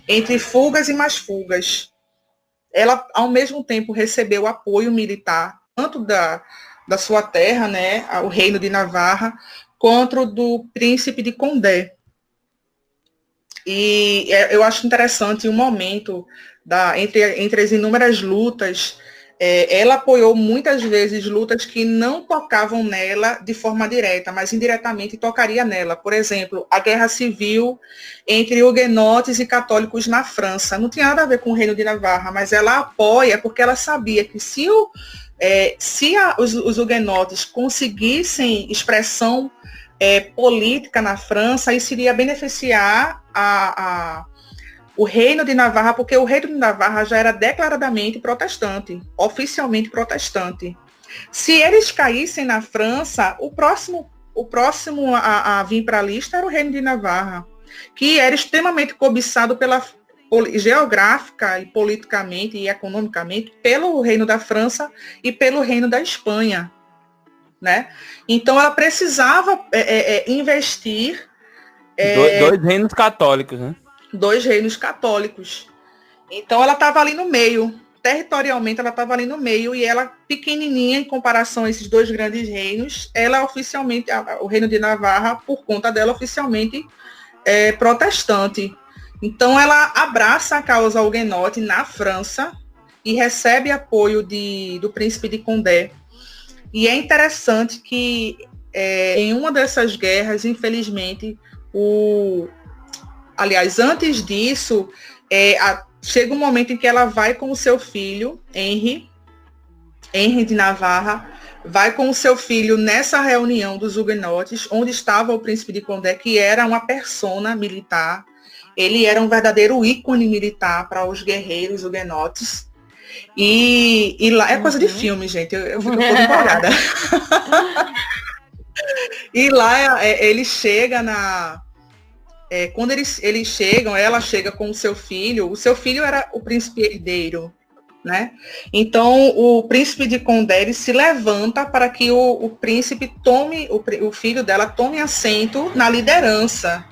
entre fugas e mais fugas. Ela, ao mesmo tempo, recebeu apoio militar, tanto da sua terra, né, o reino de Navarra, quanto do príncipe de Condé. E eu acho interessante o momento entre as inúmeras lutas. Ela apoiou muitas vezes lutas que não tocavam nela de forma direta, mas indiretamente tocaria nela. Por exemplo, a guerra civil entre huguenotes e católicos na França. Não tinha nada a ver com o Reino de Navarra, mas ela apoia porque ela sabia que se os huguenotes conseguissem expressão política na França, isso iria beneficiar o Reino de Navarra, porque o Reino de Navarra já era declaradamente protestante, oficialmente protestante. Se eles caíssem na França, o próximo a vir para a lista era o Reino de Navarra, que era extremamente cobiçado geográfica e politicamente e economicamente pelo Reino da França e pelo Reino da Espanha, né? Então ela precisava investir... Dois reinos católicos, né? 2 reinos católicos. Então ela estava ali no meio, territorialmente ela estava ali no meio, e ela, pequenininha em comparação a esses 2 grandes reinos, ela oficialmente, o Reino de Navarra, por conta dela, oficialmente protestante. Então ela abraça a causa huguenote na França e recebe apoio do príncipe de Condé. E é interessante que em uma dessas guerras, infelizmente, aliás, antes disso, chega um momento em que ela vai com o seu filho, Henri de Navarra, vai com o seu filho nessa reunião dos huguenotes, onde estava o príncipe de Condé, que era uma persona militar, Ele era um verdadeiro ícone militar para os guerreiros huguenotes. E lá é coisa de filme, gente. Eu fico um pouco empolgada. E lá ele chega quando eles chegam, ela chega com o seu filho era o príncipe herdeiro, né? Então o príncipe de Condé se levanta para que o príncipe o filho dela tome assento na liderança.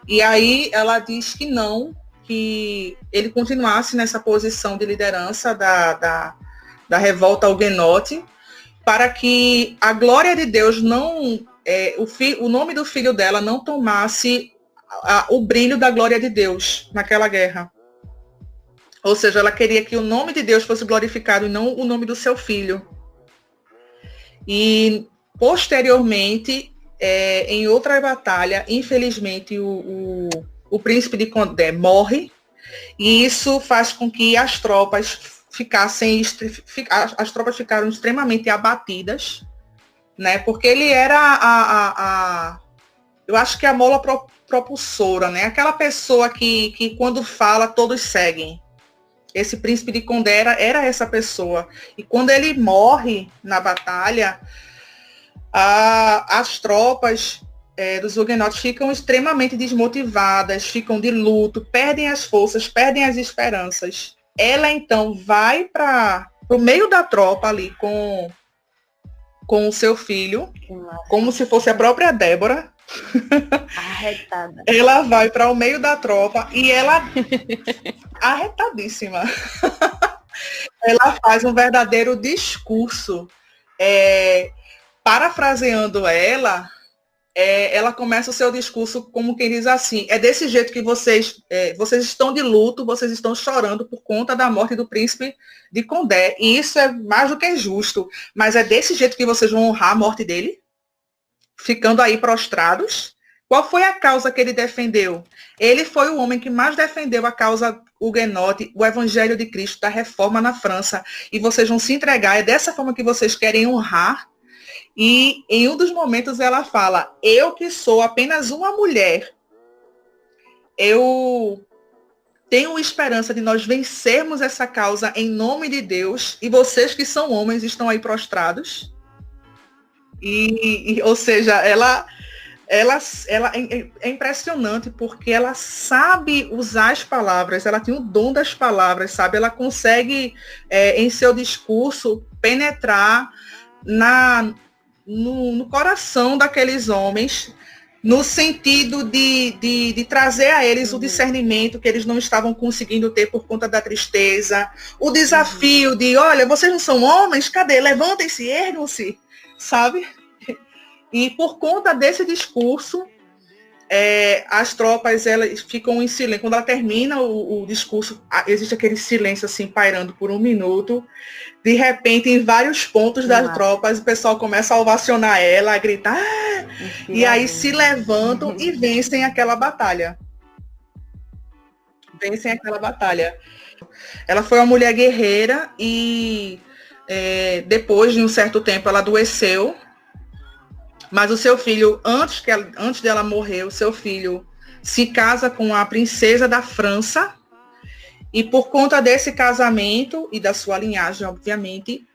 E aí ela diz que não, que ele continuasse nessa posição de liderança da revolta huguenote, para que a glória de Deus o nome do filho dela não tomasse o brilho da glória de Deus naquela guerra. Ou seja, ela queria que o nome de Deus fosse glorificado e não o nome do seu filho. E, posteriormente, em outra batalha, infelizmente, o príncipe de Condé morre, e isso faz com que as tropas ficaram extremamente abatidas, né? Porque ele era eu acho que a mola propulsora, né? Aquela pessoa que quando fala, todos seguem. Esse príncipe de Condé era essa pessoa. E quando ele morre na batalha, as tropas dos huguenotes ficam extremamente desmotivadas, ficam de luto, perdem as forças, perdem as esperanças. Ela, então, vai para o meio da tropa ali com o seu filho, como se fosse a própria Débora. Arretada. Ela vai para o meio da tropa e ela, arretadíssima, ela faz um verdadeiro discurso. Parafraseando ela começa o seu discurso como quem diz assim: é desse jeito que vocês estão de luto, vocês estão chorando por conta da morte do príncipe de Condé, e isso é mais do que justo, mas é desse jeito que vocês vão honrar a morte dele? Ficando aí prostrados? Qual foi a causa que ele defendeu? Ele foi o homem que mais defendeu a causa huguenote, o evangelho de Cristo, da reforma na França, e vocês vão se entregar, é dessa forma que vocês querem honrar? E em um dos momentos ela fala: eu que sou apenas uma mulher, eu tenho esperança de nós vencermos essa causa em nome de Deus, e vocês que são homens estão aí prostrados. Ou seja, ela é impressionante, porque ela sabe usar as palavras, ela tem o dom das palavras, sabe? Ela consegue, em seu discurso, penetrar no coração daqueles homens, no sentido de trazer a eles o discernimento que eles não estavam conseguindo ter por conta da tristeza, o desafio de: olha, vocês não são homens? Cadê? Levantem-se, ergam-se, sabe? E por conta desse discurso, as tropas elas ficam em silêncio. Quando ela termina o discurso, existe aquele silêncio assim pairando por um minuto. De repente, em vários pontos das tropas, o pessoal começa a ovacionar ela, a gritar, e aí se levantam e vencem aquela batalha. Ela foi uma mulher guerreira e depois de um certo tempo ela adoeceu. Mas o seu filho, antes dela morrer, o seu filho se casa com a princesa da França, e por conta desse casamento e da sua linhagem, obviamente,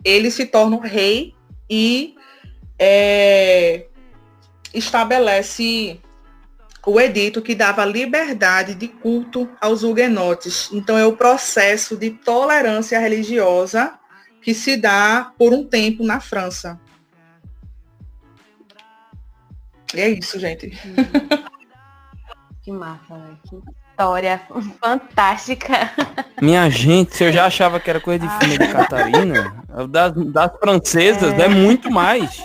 ele se torna um rei e estabelece o edito que dava liberdade de culto aos huguenotes. Então é o processo de tolerância religiosa que se dá por um tempo na França. E é isso, gente. Que massa, né? Que história fantástica. Minha gente, se eu já achava que era coisa de filme de Catarina, das francesas é muito mais.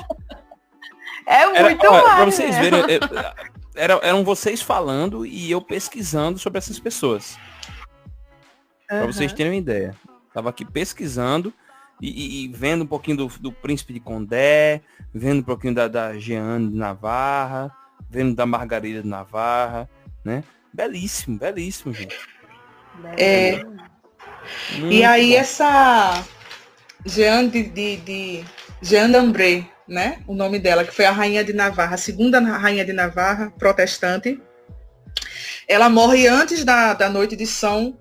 Mais. Pra vocês verem, eram vocês falando e eu pesquisando sobre essas pessoas. Pra vocês terem uma ideia. Tava aqui pesquisando e vendo um pouquinho do príncipe de Condé, vendo um pouquinho da Jeanne de Navarra, vendo da Margarida de Navarra, né? Belíssimo, gente. E aí essa Jeanne Jeanne d'Ambré, né? O nome dela, que foi a rainha de Navarra, a segunda rainha de Navarra, protestante. Ela morre antes da noite de São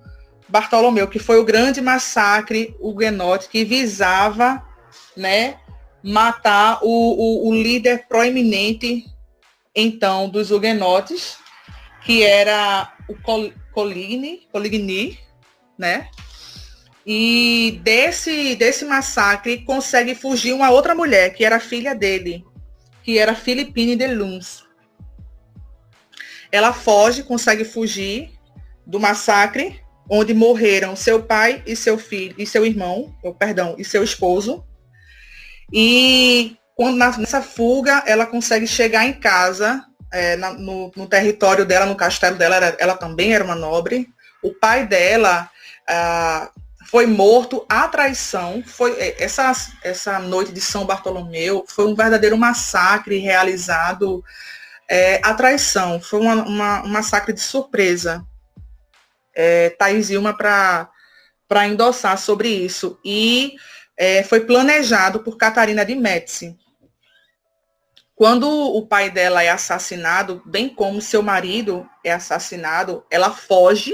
Bartolomeu, que foi o grande massacre huguenote que visava, né, matar o líder proeminente, então, dos huguenotes, que era o Coligny, né? E desse massacre consegue fugir uma outra mulher, que era filha dele, que era Philippine de Luns. Ela foge, consegue fugir do massacre, onde morreram seu pai e seu filho, e seu irmão, e seu esposo. E quando nessa fuga, ela consegue chegar em casa, no território dela, no castelo dela, ela também era uma nobre. O pai dela foi morto à traição. Essa noite de São Bartolomeu foi um verdadeiro massacre realizado à traição. Foi um massacre de surpresa. Thaís Ilma para endossar sobre isso. E foi planejado por Catarina de Médici. Quando o pai dela é assassinado, bem como seu marido é assassinado, ela foge,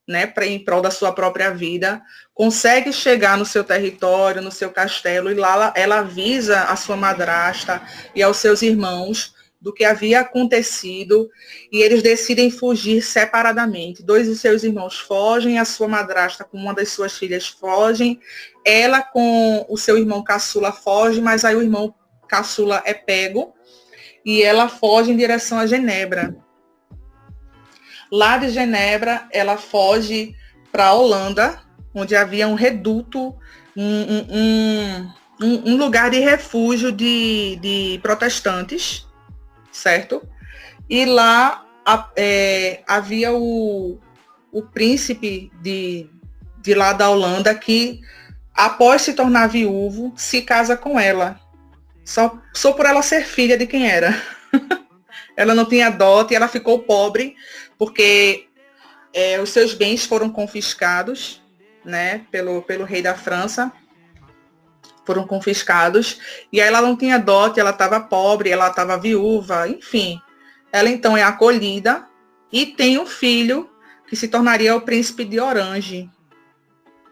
né, em prol da sua própria vida, consegue chegar no seu território, no seu castelo, e lá ela avisa a sua madrasta e aos seus irmãos do que havia acontecido, e eles decidem fugir separadamente. 2 de seus irmãos fogem, a sua madrasta com uma das suas filhas fogem, ela com o seu irmão caçula foge, mas aí o irmão caçula é pego, e ela foge em direção a Genebra. Lá de Genebra, ela foge para a Holanda, onde havia um reduto, um lugar de refúgio de protestantes, certo? E lá havia o príncipe de lá da Holanda que, após se tornar viúvo, se casa com ela. Só por ela ser filha de quem era. Ela não tinha dote e ela ficou pobre porque os seus bens foram confiscados, né, pelo rei da França. Foram confiscados, e aí ela não tinha dote, ela estava pobre, ela estava viúva, enfim. Ela então é acolhida e tem um filho que se tornaria o príncipe de Orange.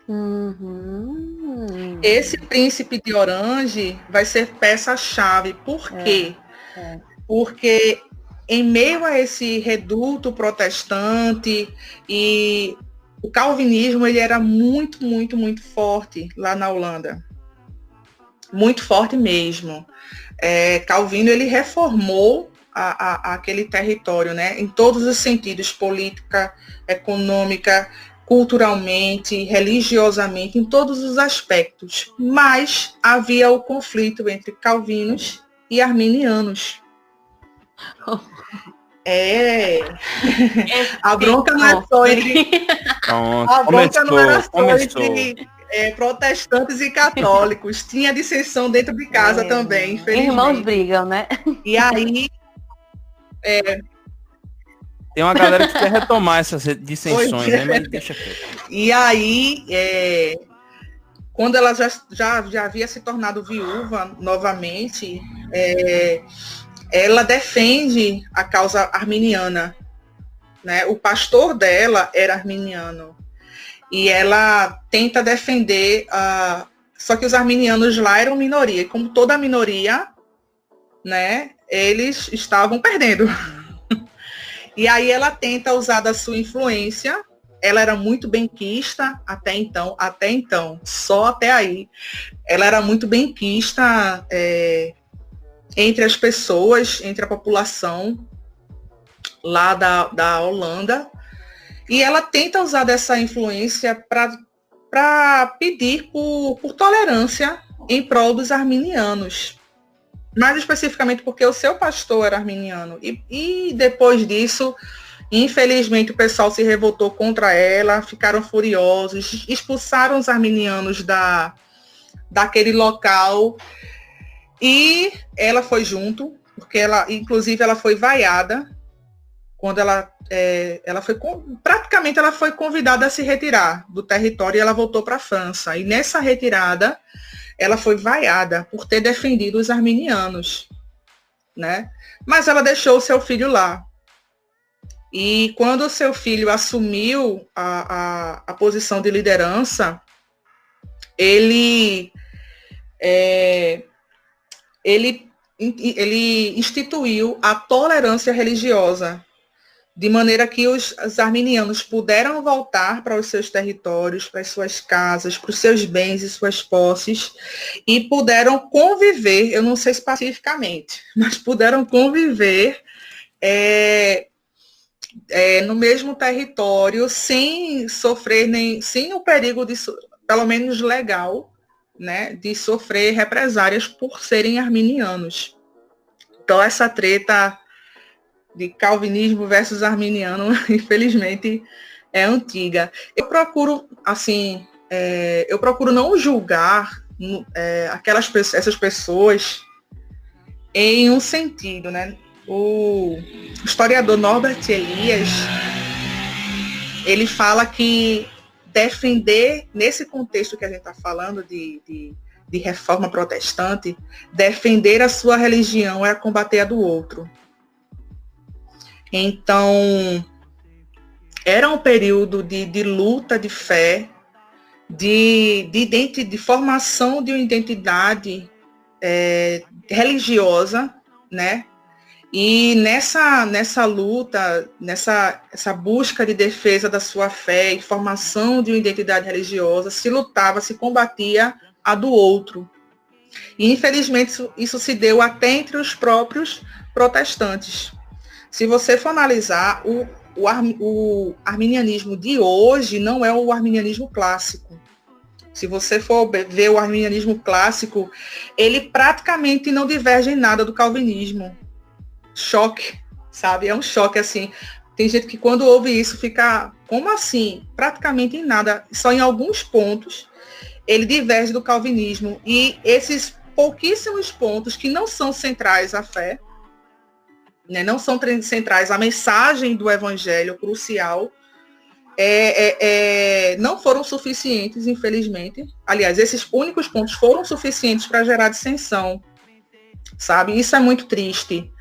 Uhum. Esse príncipe de Orange vai ser peça-chave. Por quê? Porque em meio a esse reduto protestante, e o calvinismo ele era muito, muito, muito forte lá na Holanda. Muito forte mesmo. Calvino ele reformou aquele território, né, em todos os sentidos, política, econômica, culturalmente, religiosamente, em todos os aspectos. Mas havia o conflito entre calvinos e arminianos. A bronca não é só entre... A bronca não era só entre protestantes e católicos. Tinha dissensão dentro de casa também, infelizmente. Irmãos brigam, né? E aí... Tem uma galera que quer retomar essas dissensões, né? Mas deixa quieto. E aí, quando ela já havia se tornado viúva novamente, ela defende a causa arminiana, né? O pastor dela era arminiano. E ela tenta defender, só que os arminianos lá eram minoria. E como toda minoria, né, eles estavam perdendo. E aí ela tenta usar da sua influência. Ela era muito benquista até então, só até aí. Ela era muito benquista entre as pessoas, entre a população lá da Holanda. E ela tenta usar dessa influência para pedir por tolerância em prol dos arminianos. Mais especificamente porque o seu pastor era arminiano. E depois disso, infelizmente, o pessoal se revoltou contra ela, ficaram furiosos, expulsaram os arminianos daquele local. E ela foi junto, porque inclusive ela foi vaiada. Quando praticamente ela foi convidada a se retirar do território, e ela voltou para a França. E nessa retirada, ela foi vaiada por ter defendido os arminianos, né? Mas ela deixou o seu filho lá. E quando o seu filho assumiu a posição de liderança, ele instituiu a tolerância religiosa, de maneira que os arminianos puderam voltar para os seus territórios, para as suas casas, para os seus bens e suas posses, e puderam conviver, eu não sei especificamente, mas puderam conviver no mesmo território, sem sofrer sem o perigo, pelo menos legal, né, de sofrer represárias por serem arminianos. Então, essa treta de calvinismo versus arminiano, infelizmente, é antiga. Eu procuro, assim, eu procuro não julgar essas pessoas em um sentido, né? O historiador Norbert Elias, ele fala que defender, nesse contexto que a gente está falando de reforma protestante, defender a sua religião é combater a do outro. Então, era um período de luta de fé, de formação de uma identidade religiosa, né? E nessa luta, essa busca de defesa da sua fé e formação de uma identidade religiosa, se lutava, se combatia a do outro. E, infelizmente, isso se deu até entre os próprios protestantes. Se você for analisar, o arminianismo de hoje não é o arminianismo clássico. Se você for ver o arminianismo clássico, ele praticamente não diverge em nada do calvinismo. Choque, sabe? É um choque, assim. Tem gente que quando ouve isso fica, como assim? Praticamente em nada, só em alguns pontos ele diverge do calvinismo. E esses pouquíssimos pontos que não são centrais à fé, né, não são centrais à mensagem do evangelho crucial, não foram suficientes, infelizmente. Aliás, esses únicos pontos foram suficientes para gerar dissensão, sabe? Isso é muito triste.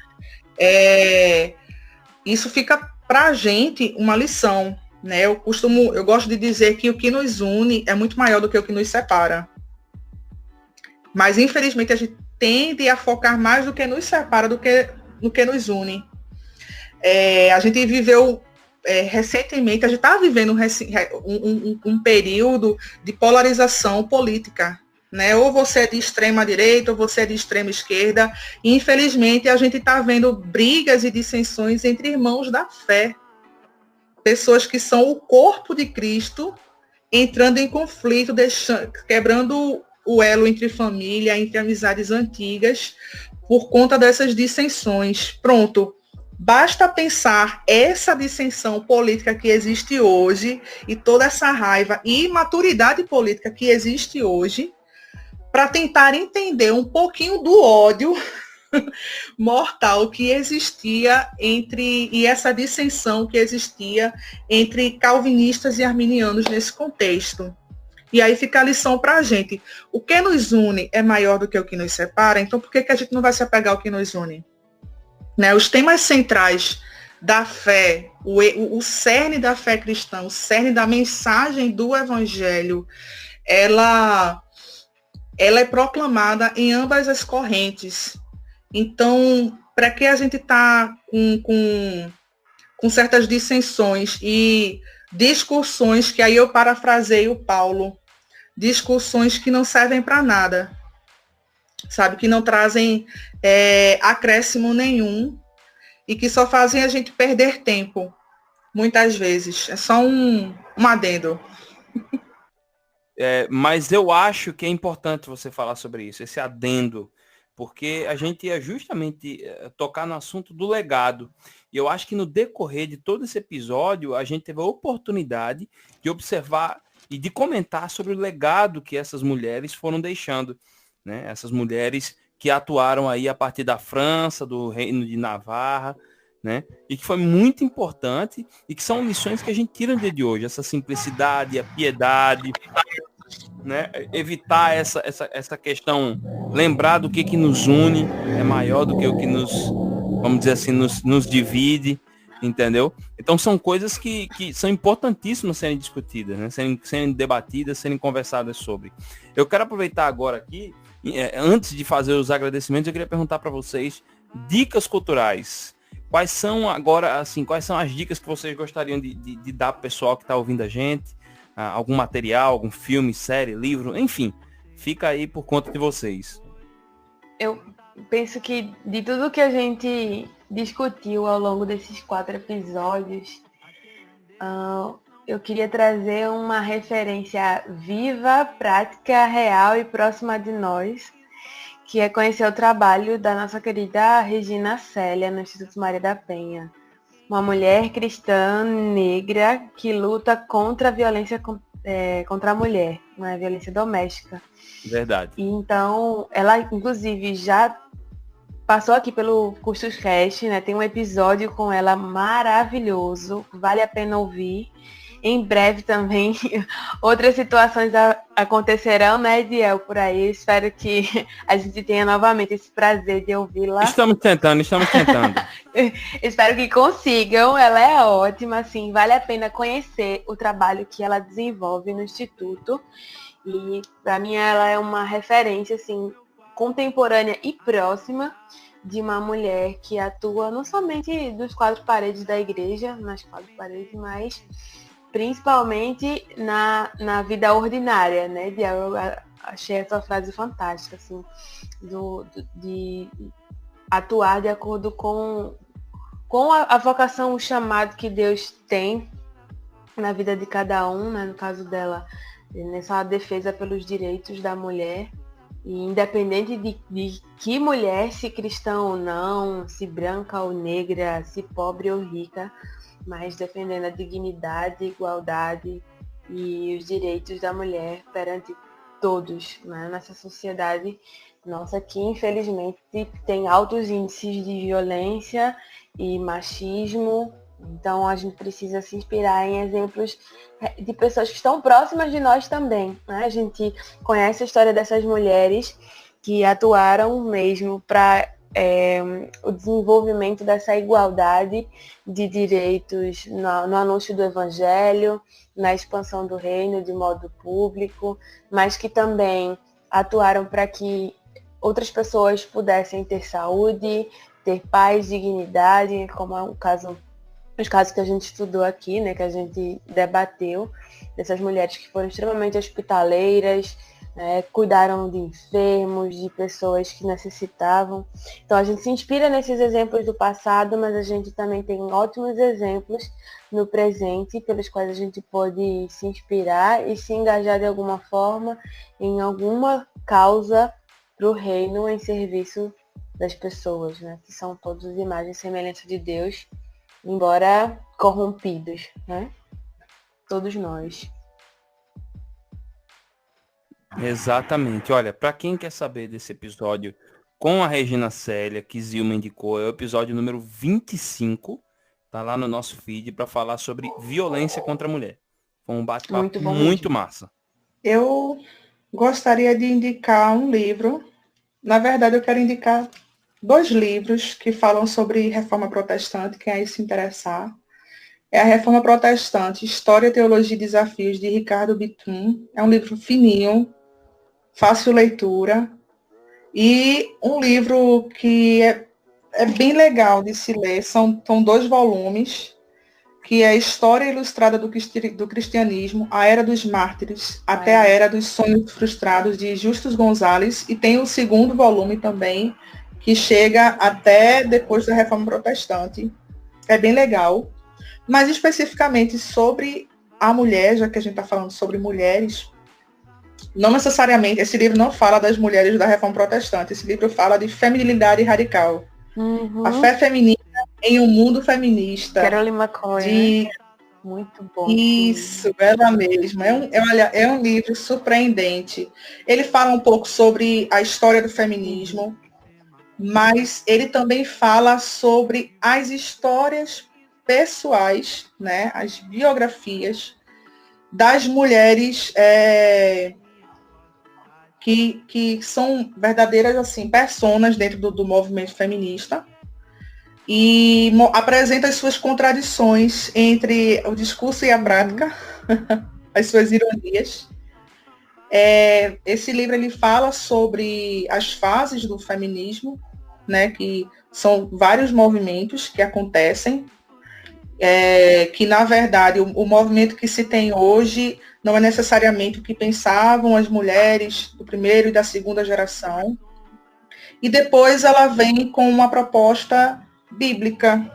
Isso fica para a gente uma lição, né? Eu gosto de dizer que o que nos une é muito maior do que o que nos separa. Mas, infelizmente, a gente tende a focar mais no que nos separa do que nos une. A gente viveu recentemente, a gente está vivendo um período de polarização política, né? Ou você é de extrema direita, ou você é de extrema esquerda. E, infelizmente, a gente está vendo brigas e dissensões entre irmãos da fé. Pessoas que são o corpo de Cristo entrando em conflito, quebrando o elo entre família, entre amizades antigas, por conta dessas dissensões. Pronto. Basta pensar essa dissensão política que existe hoje e toda essa raiva e imaturidade política que existe hoje para tentar entender um pouquinho do ódio mortal que existia e essa dissensão que existia entre calvinistas e arminianos nesse contexto. E aí fica a lição para a gente. O que nos une é maior do que o que nos separa, então por que a gente não vai se apegar ao que nos une? Né? Os temas centrais da fé, o cerne da fé cristã, o cerne da mensagem do evangelho, ela é proclamada em ambas as correntes. Então, para que a gente está com certas dissensões e discussões, que aí eu parafraseio o Paulo, discussões que não servem para nada, sabe, que não trazem acréscimo nenhum e que só fazem a gente perder tempo, muitas vezes. É só um adendo. Mas eu acho que é importante você falar sobre isso, esse adendo, porque a gente ia justamente tocar no assunto do legado. E eu acho que no decorrer de todo esse episódio, a gente teve a oportunidade de observar e de comentar sobre o legado que essas mulheres foram deixando, né? Essas mulheres que atuaram aí a partir da França, do Reino de Navarra, né? E que foi muito importante e que são lições que a gente tira no dia de hoje, essa simplicidade, a piedade, né? Evitar essa questão, lembrar do que nos une é maior do que o que nos, vamos dizer assim, nos divide, Entendeu? Então são coisas que são importantíssimas serem discutidas, né? Serem debatidas, serem conversadas sobre. Eu quero aproveitar agora aqui, antes de fazer os agradecimentos, eu queria perguntar para vocês dicas culturais. Quais são agora, assim, quais são as dicas que vocês gostariam de dar para o pessoal que está ouvindo a gente? Algum material, algum filme, série, livro, enfim. Fica aí por conta de vocês. Eu penso que de tudo que a gente discutiu ao longo desses 4 episódios, eu queria trazer uma referência viva, prática, real e próxima de nós, que é conhecer o trabalho da nossa querida Regina Célia, no Instituto Maria da Penha. Uma mulher cristã negra que luta contra a violência contra a mulher, uma violência doméstica. Verdade. E então, ela inclusive já passou aqui pelo Cursos Cast, né? Tem um episódio com ela maravilhoso, vale a pena ouvir. Em breve também outras situações acontecerão, né, Ediel, por aí. Espero que a gente tenha novamente esse prazer de ouvi-la. Estamos tentando. Espero que consigam. Ela é ótima, assim, vale a pena conhecer o trabalho que ela desenvolve no Instituto. E para mim ela é uma referência, assim, contemporânea e próxima de uma mulher que atua não somente nas 4 paredes da igreja, nas 4 paredes, mas principalmente na vida ordinária, né? Eu achei essa frase fantástica, assim, de atuar de acordo com a vocação, o chamado que Deus tem na vida de cada um, né? No caso dela, nessa defesa pelos direitos da mulher. E independente de que mulher, se cristã ou não, se branca ou negra, se pobre ou rica, mas defendendo a dignidade, a igualdade e os direitos da mulher perante todos, né? Nessa sociedade nossa que infelizmente tem altos índices de violência e machismo. Então a gente precisa se inspirar em exemplos de pessoas que estão próximas de nós também, né? A gente conhece a história dessas mulheres que atuaram mesmo para o desenvolvimento dessa igualdade de direitos no anúncio do Evangelho, na expansão do reino de modo público, mas que também atuaram para que outras pessoas pudessem ter saúde, ter paz, dignidade, como é os casos que a gente estudou aqui, né, que a gente debateu, dessas mulheres que foram extremamente hospitaleiras, cuidaram de enfermos, de pessoas que necessitavam. Então a gente se inspira nesses exemplos do passado, mas a gente também tem ótimos exemplos no presente, pelos quais a gente pode se inspirar e se engajar de alguma forma em alguma causa para o reino em serviço das pessoas, né, que são todos imagem e semelhança de Deus, embora corrompidos, né? Todos nós. Exatamente. Olha, para quem quer saber desse episódio com a Regina Célia, que Zilma indicou, é o episódio número 25, tá lá no nosso feed, para falar sobre violência contra a mulher. Foi um bate-papo muito massa. Eu gostaria de indicar um livro. Na verdade, eu quero indicar 2 livros que falam sobre reforma protestante, quem aí se interessar. É a Reforma Protestante, História, Teologia e Desafios, de Ricardo Bitum. É um livro fininho, fácil leitura. E um livro que é bem legal de se ler, são 2 volumes, que é a História Ilustrada do Cristianismo, a Era dos Mártires, até a Era dos Sonhos Frustrados, de Justus Gonzalez. E tem o 2º volume também, que chega até depois da Reforma Protestante. É bem legal. Mas especificamente sobre a mulher, já que a gente está falando sobre mulheres, não necessariamente, esse livro não fala das mulheres da Reforma Protestante, esse livro fala de feminilidade radical. A fé feminina em um mundo feminista. Carolyn McCoy, né? Muito bom. Isso, ela mesma. É um livro surpreendente. Ele fala um pouco sobre a história do feminismo, mas ele também fala sobre as histórias pessoais, né, as biografias das mulheres que são verdadeiras assim, personas dentro do movimento feminista. e apresenta as suas contradições entre o discurso e a prática, as suas ironias. Esse livro ele fala sobre as fases do feminismo, né, que são vários movimentos que acontecem, que na verdade o movimento que se tem hoje não é necessariamente o que pensavam as mulheres do primeiro e da segunda geração. E depois ela vem com uma proposta bíblica.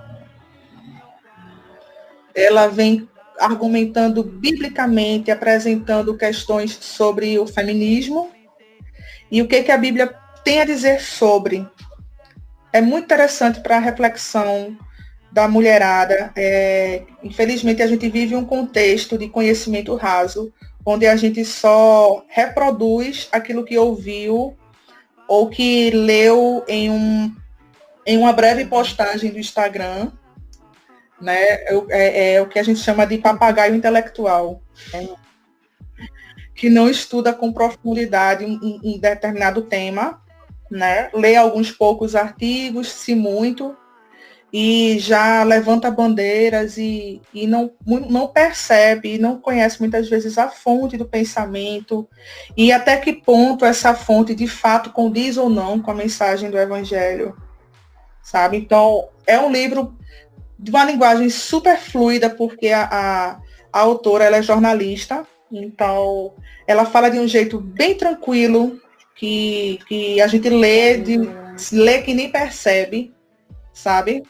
Ela vem argumentando biblicamente, apresentando questões sobre o feminismo e o que a Bíblia tem a dizer sobre. É muito interessante para a reflexão da mulherada. Infelizmente, a gente vive um contexto de conhecimento raso, onde a gente só reproduz aquilo que ouviu ou que leu em uma breve postagem do Instagram, né? É o que a gente chama de papagaio intelectual, que não estuda com profundidade um determinado tema, né? Lê alguns poucos artigos, se muito, e já levanta bandeiras e não percebe, não conhece muitas vezes a fonte do pensamento e até que ponto essa fonte de fato condiz ou não com a mensagem do Evangelho, sabe? Então, é um livro de uma linguagem super fluida, porque a autora ela é jornalista, então ela fala de um jeito bem tranquilo, que a gente lê que nem percebe, sabe?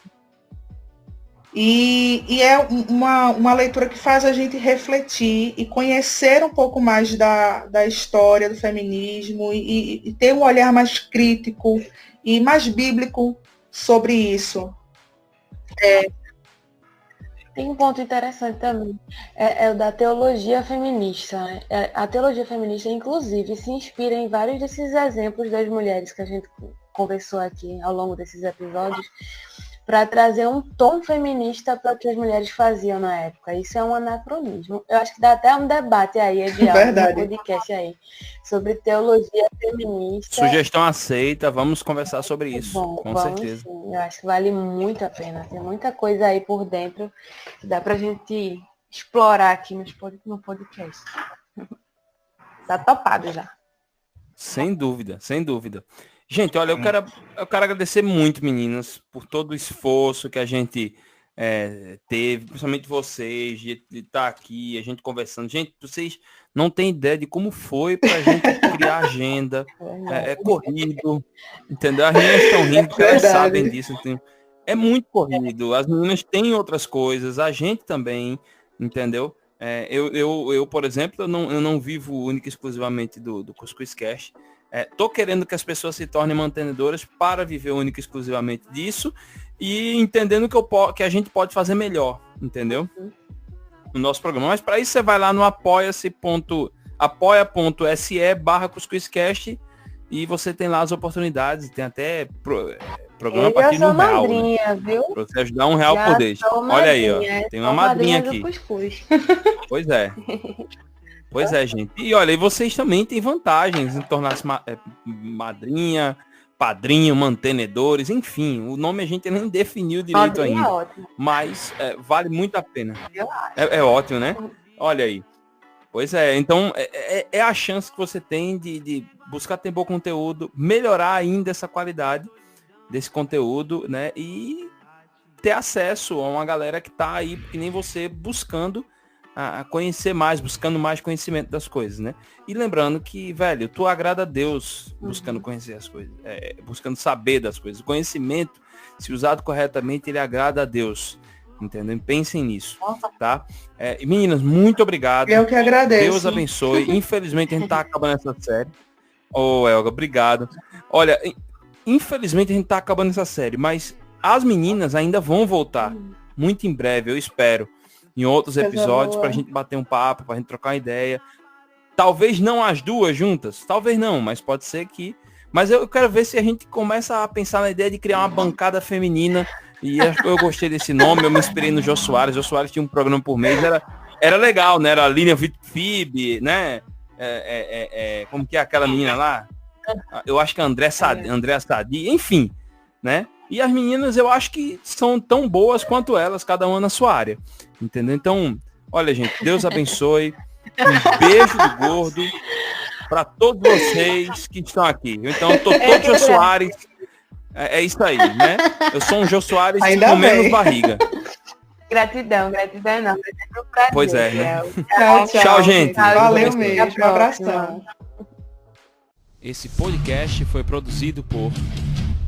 E é uma leitura que faz a gente refletir e conhecer um pouco mais da história do feminismo e ter um olhar mais crítico e mais bíblico sobre isso. Tem um ponto interessante também, é o da teologia feminista, né? A teologia feminista, inclusive, se inspira em vários desses exemplos das mulheres que a gente conversou aqui ao longo desses episódios, para trazer um tom feminista para o que as mulheres faziam na época. Isso é um anacronismo. Eu acho que dá até um debate aí, um podcast aí, sobre teologia feminista. Sugestão aceita, vamos conversar sobre isso, com certeza. Sim. Eu acho que vale muito a pena. Tem muita coisa aí por dentro que dá para a gente explorar aqui no podcast. Tá topado já. Sem dúvida, sem dúvida. Gente, olha, eu quero agradecer muito, meninas, por todo o esforço que a gente teve, principalmente vocês, de estar aqui, a gente conversando. Gente, vocês não têm ideia de como foi para a gente criar agenda, corrido, entendeu? As meninas estão rindo porque elas sabem disso. Entendeu? É muito corrido, as meninas têm outras coisas, a gente também, entendeu? Eu, por exemplo, eu não vivo única e exclusivamente do Cuscuz Cast. Tô querendo que as pessoas se tornem mantenedoras para viver única e exclusivamente disso e entendendo que a gente pode fazer melhor, entendeu? No nosso programa. Mas para isso você vai lá no apoia.se/CuscuzCast e você tem lá as oportunidades, tem até programa a partir de R$1, madrinha, né? Viu? Pra você ajudar R$1 por mês. Olha aí, ó. Tem uma madrinha aqui. Pois é. Pois é, gente. E olha, e vocês também têm vantagens em tornar-se madrinha, padrinho, mantenedores, enfim. O nome a gente nem definiu direito ainda. Ótimo. Mas vale muito a pena. É ótimo, né? Olha aí. Pois é, então é a chance que você tem de buscar ter bom conteúdo, melhorar ainda essa qualidade desse conteúdo, né? E ter acesso a uma galera que tá aí, que nem você, buscando a conhecer mais, buscando mais conhecimento das coisas, né? E lembrando que, velho, tu agrada a Deus buscando conhecer as coisas, buscando saber das coisas. O conhecimento, se usado corretamente, ele agrada a Deus, entendeu? Pensem nisso, tá? Meninas, muito obrigado. Eu que agradeço. Deus abençoe. Infelizmente, a gente tá acabando essa série. Elga, obrigado. Olha, infelizmente, a gente tá acabando essa série, mas as meninas ainda vão voltar muito em breve, eu espero. Em outros episódios, pra gente bater um papo, pra gente trocar uma ideia. Talvez não as duas juntas, talvez não, mas pode ser que... Mas eu quero ver se a gente começa a pensar na ideia de criar uma bancada feminina, e eu gostei desse nome, eu me inspirei no Jô Soares. Jô Soares tinha um programa por mês, era legal, né? Era a Linha Fib, né? Como que é aquela menina lá? Eu acho que é André Sadi, enfim, né? E as meninas eu acho que são tão boas quanto elas, cada uma na sua área. Entendeu? Então, olha, gente, Deus abençoe. Um beijo do gordo para todos vocês que estão aqui. Então, eu tô todo Jô Soares. É isso aí, né? Eu sou um Jô Soares com menos barriga. Gratidão não. Pois é, né? Tchau, gente. Valeu mesmo. Um abração. Esse podcast foi produzido por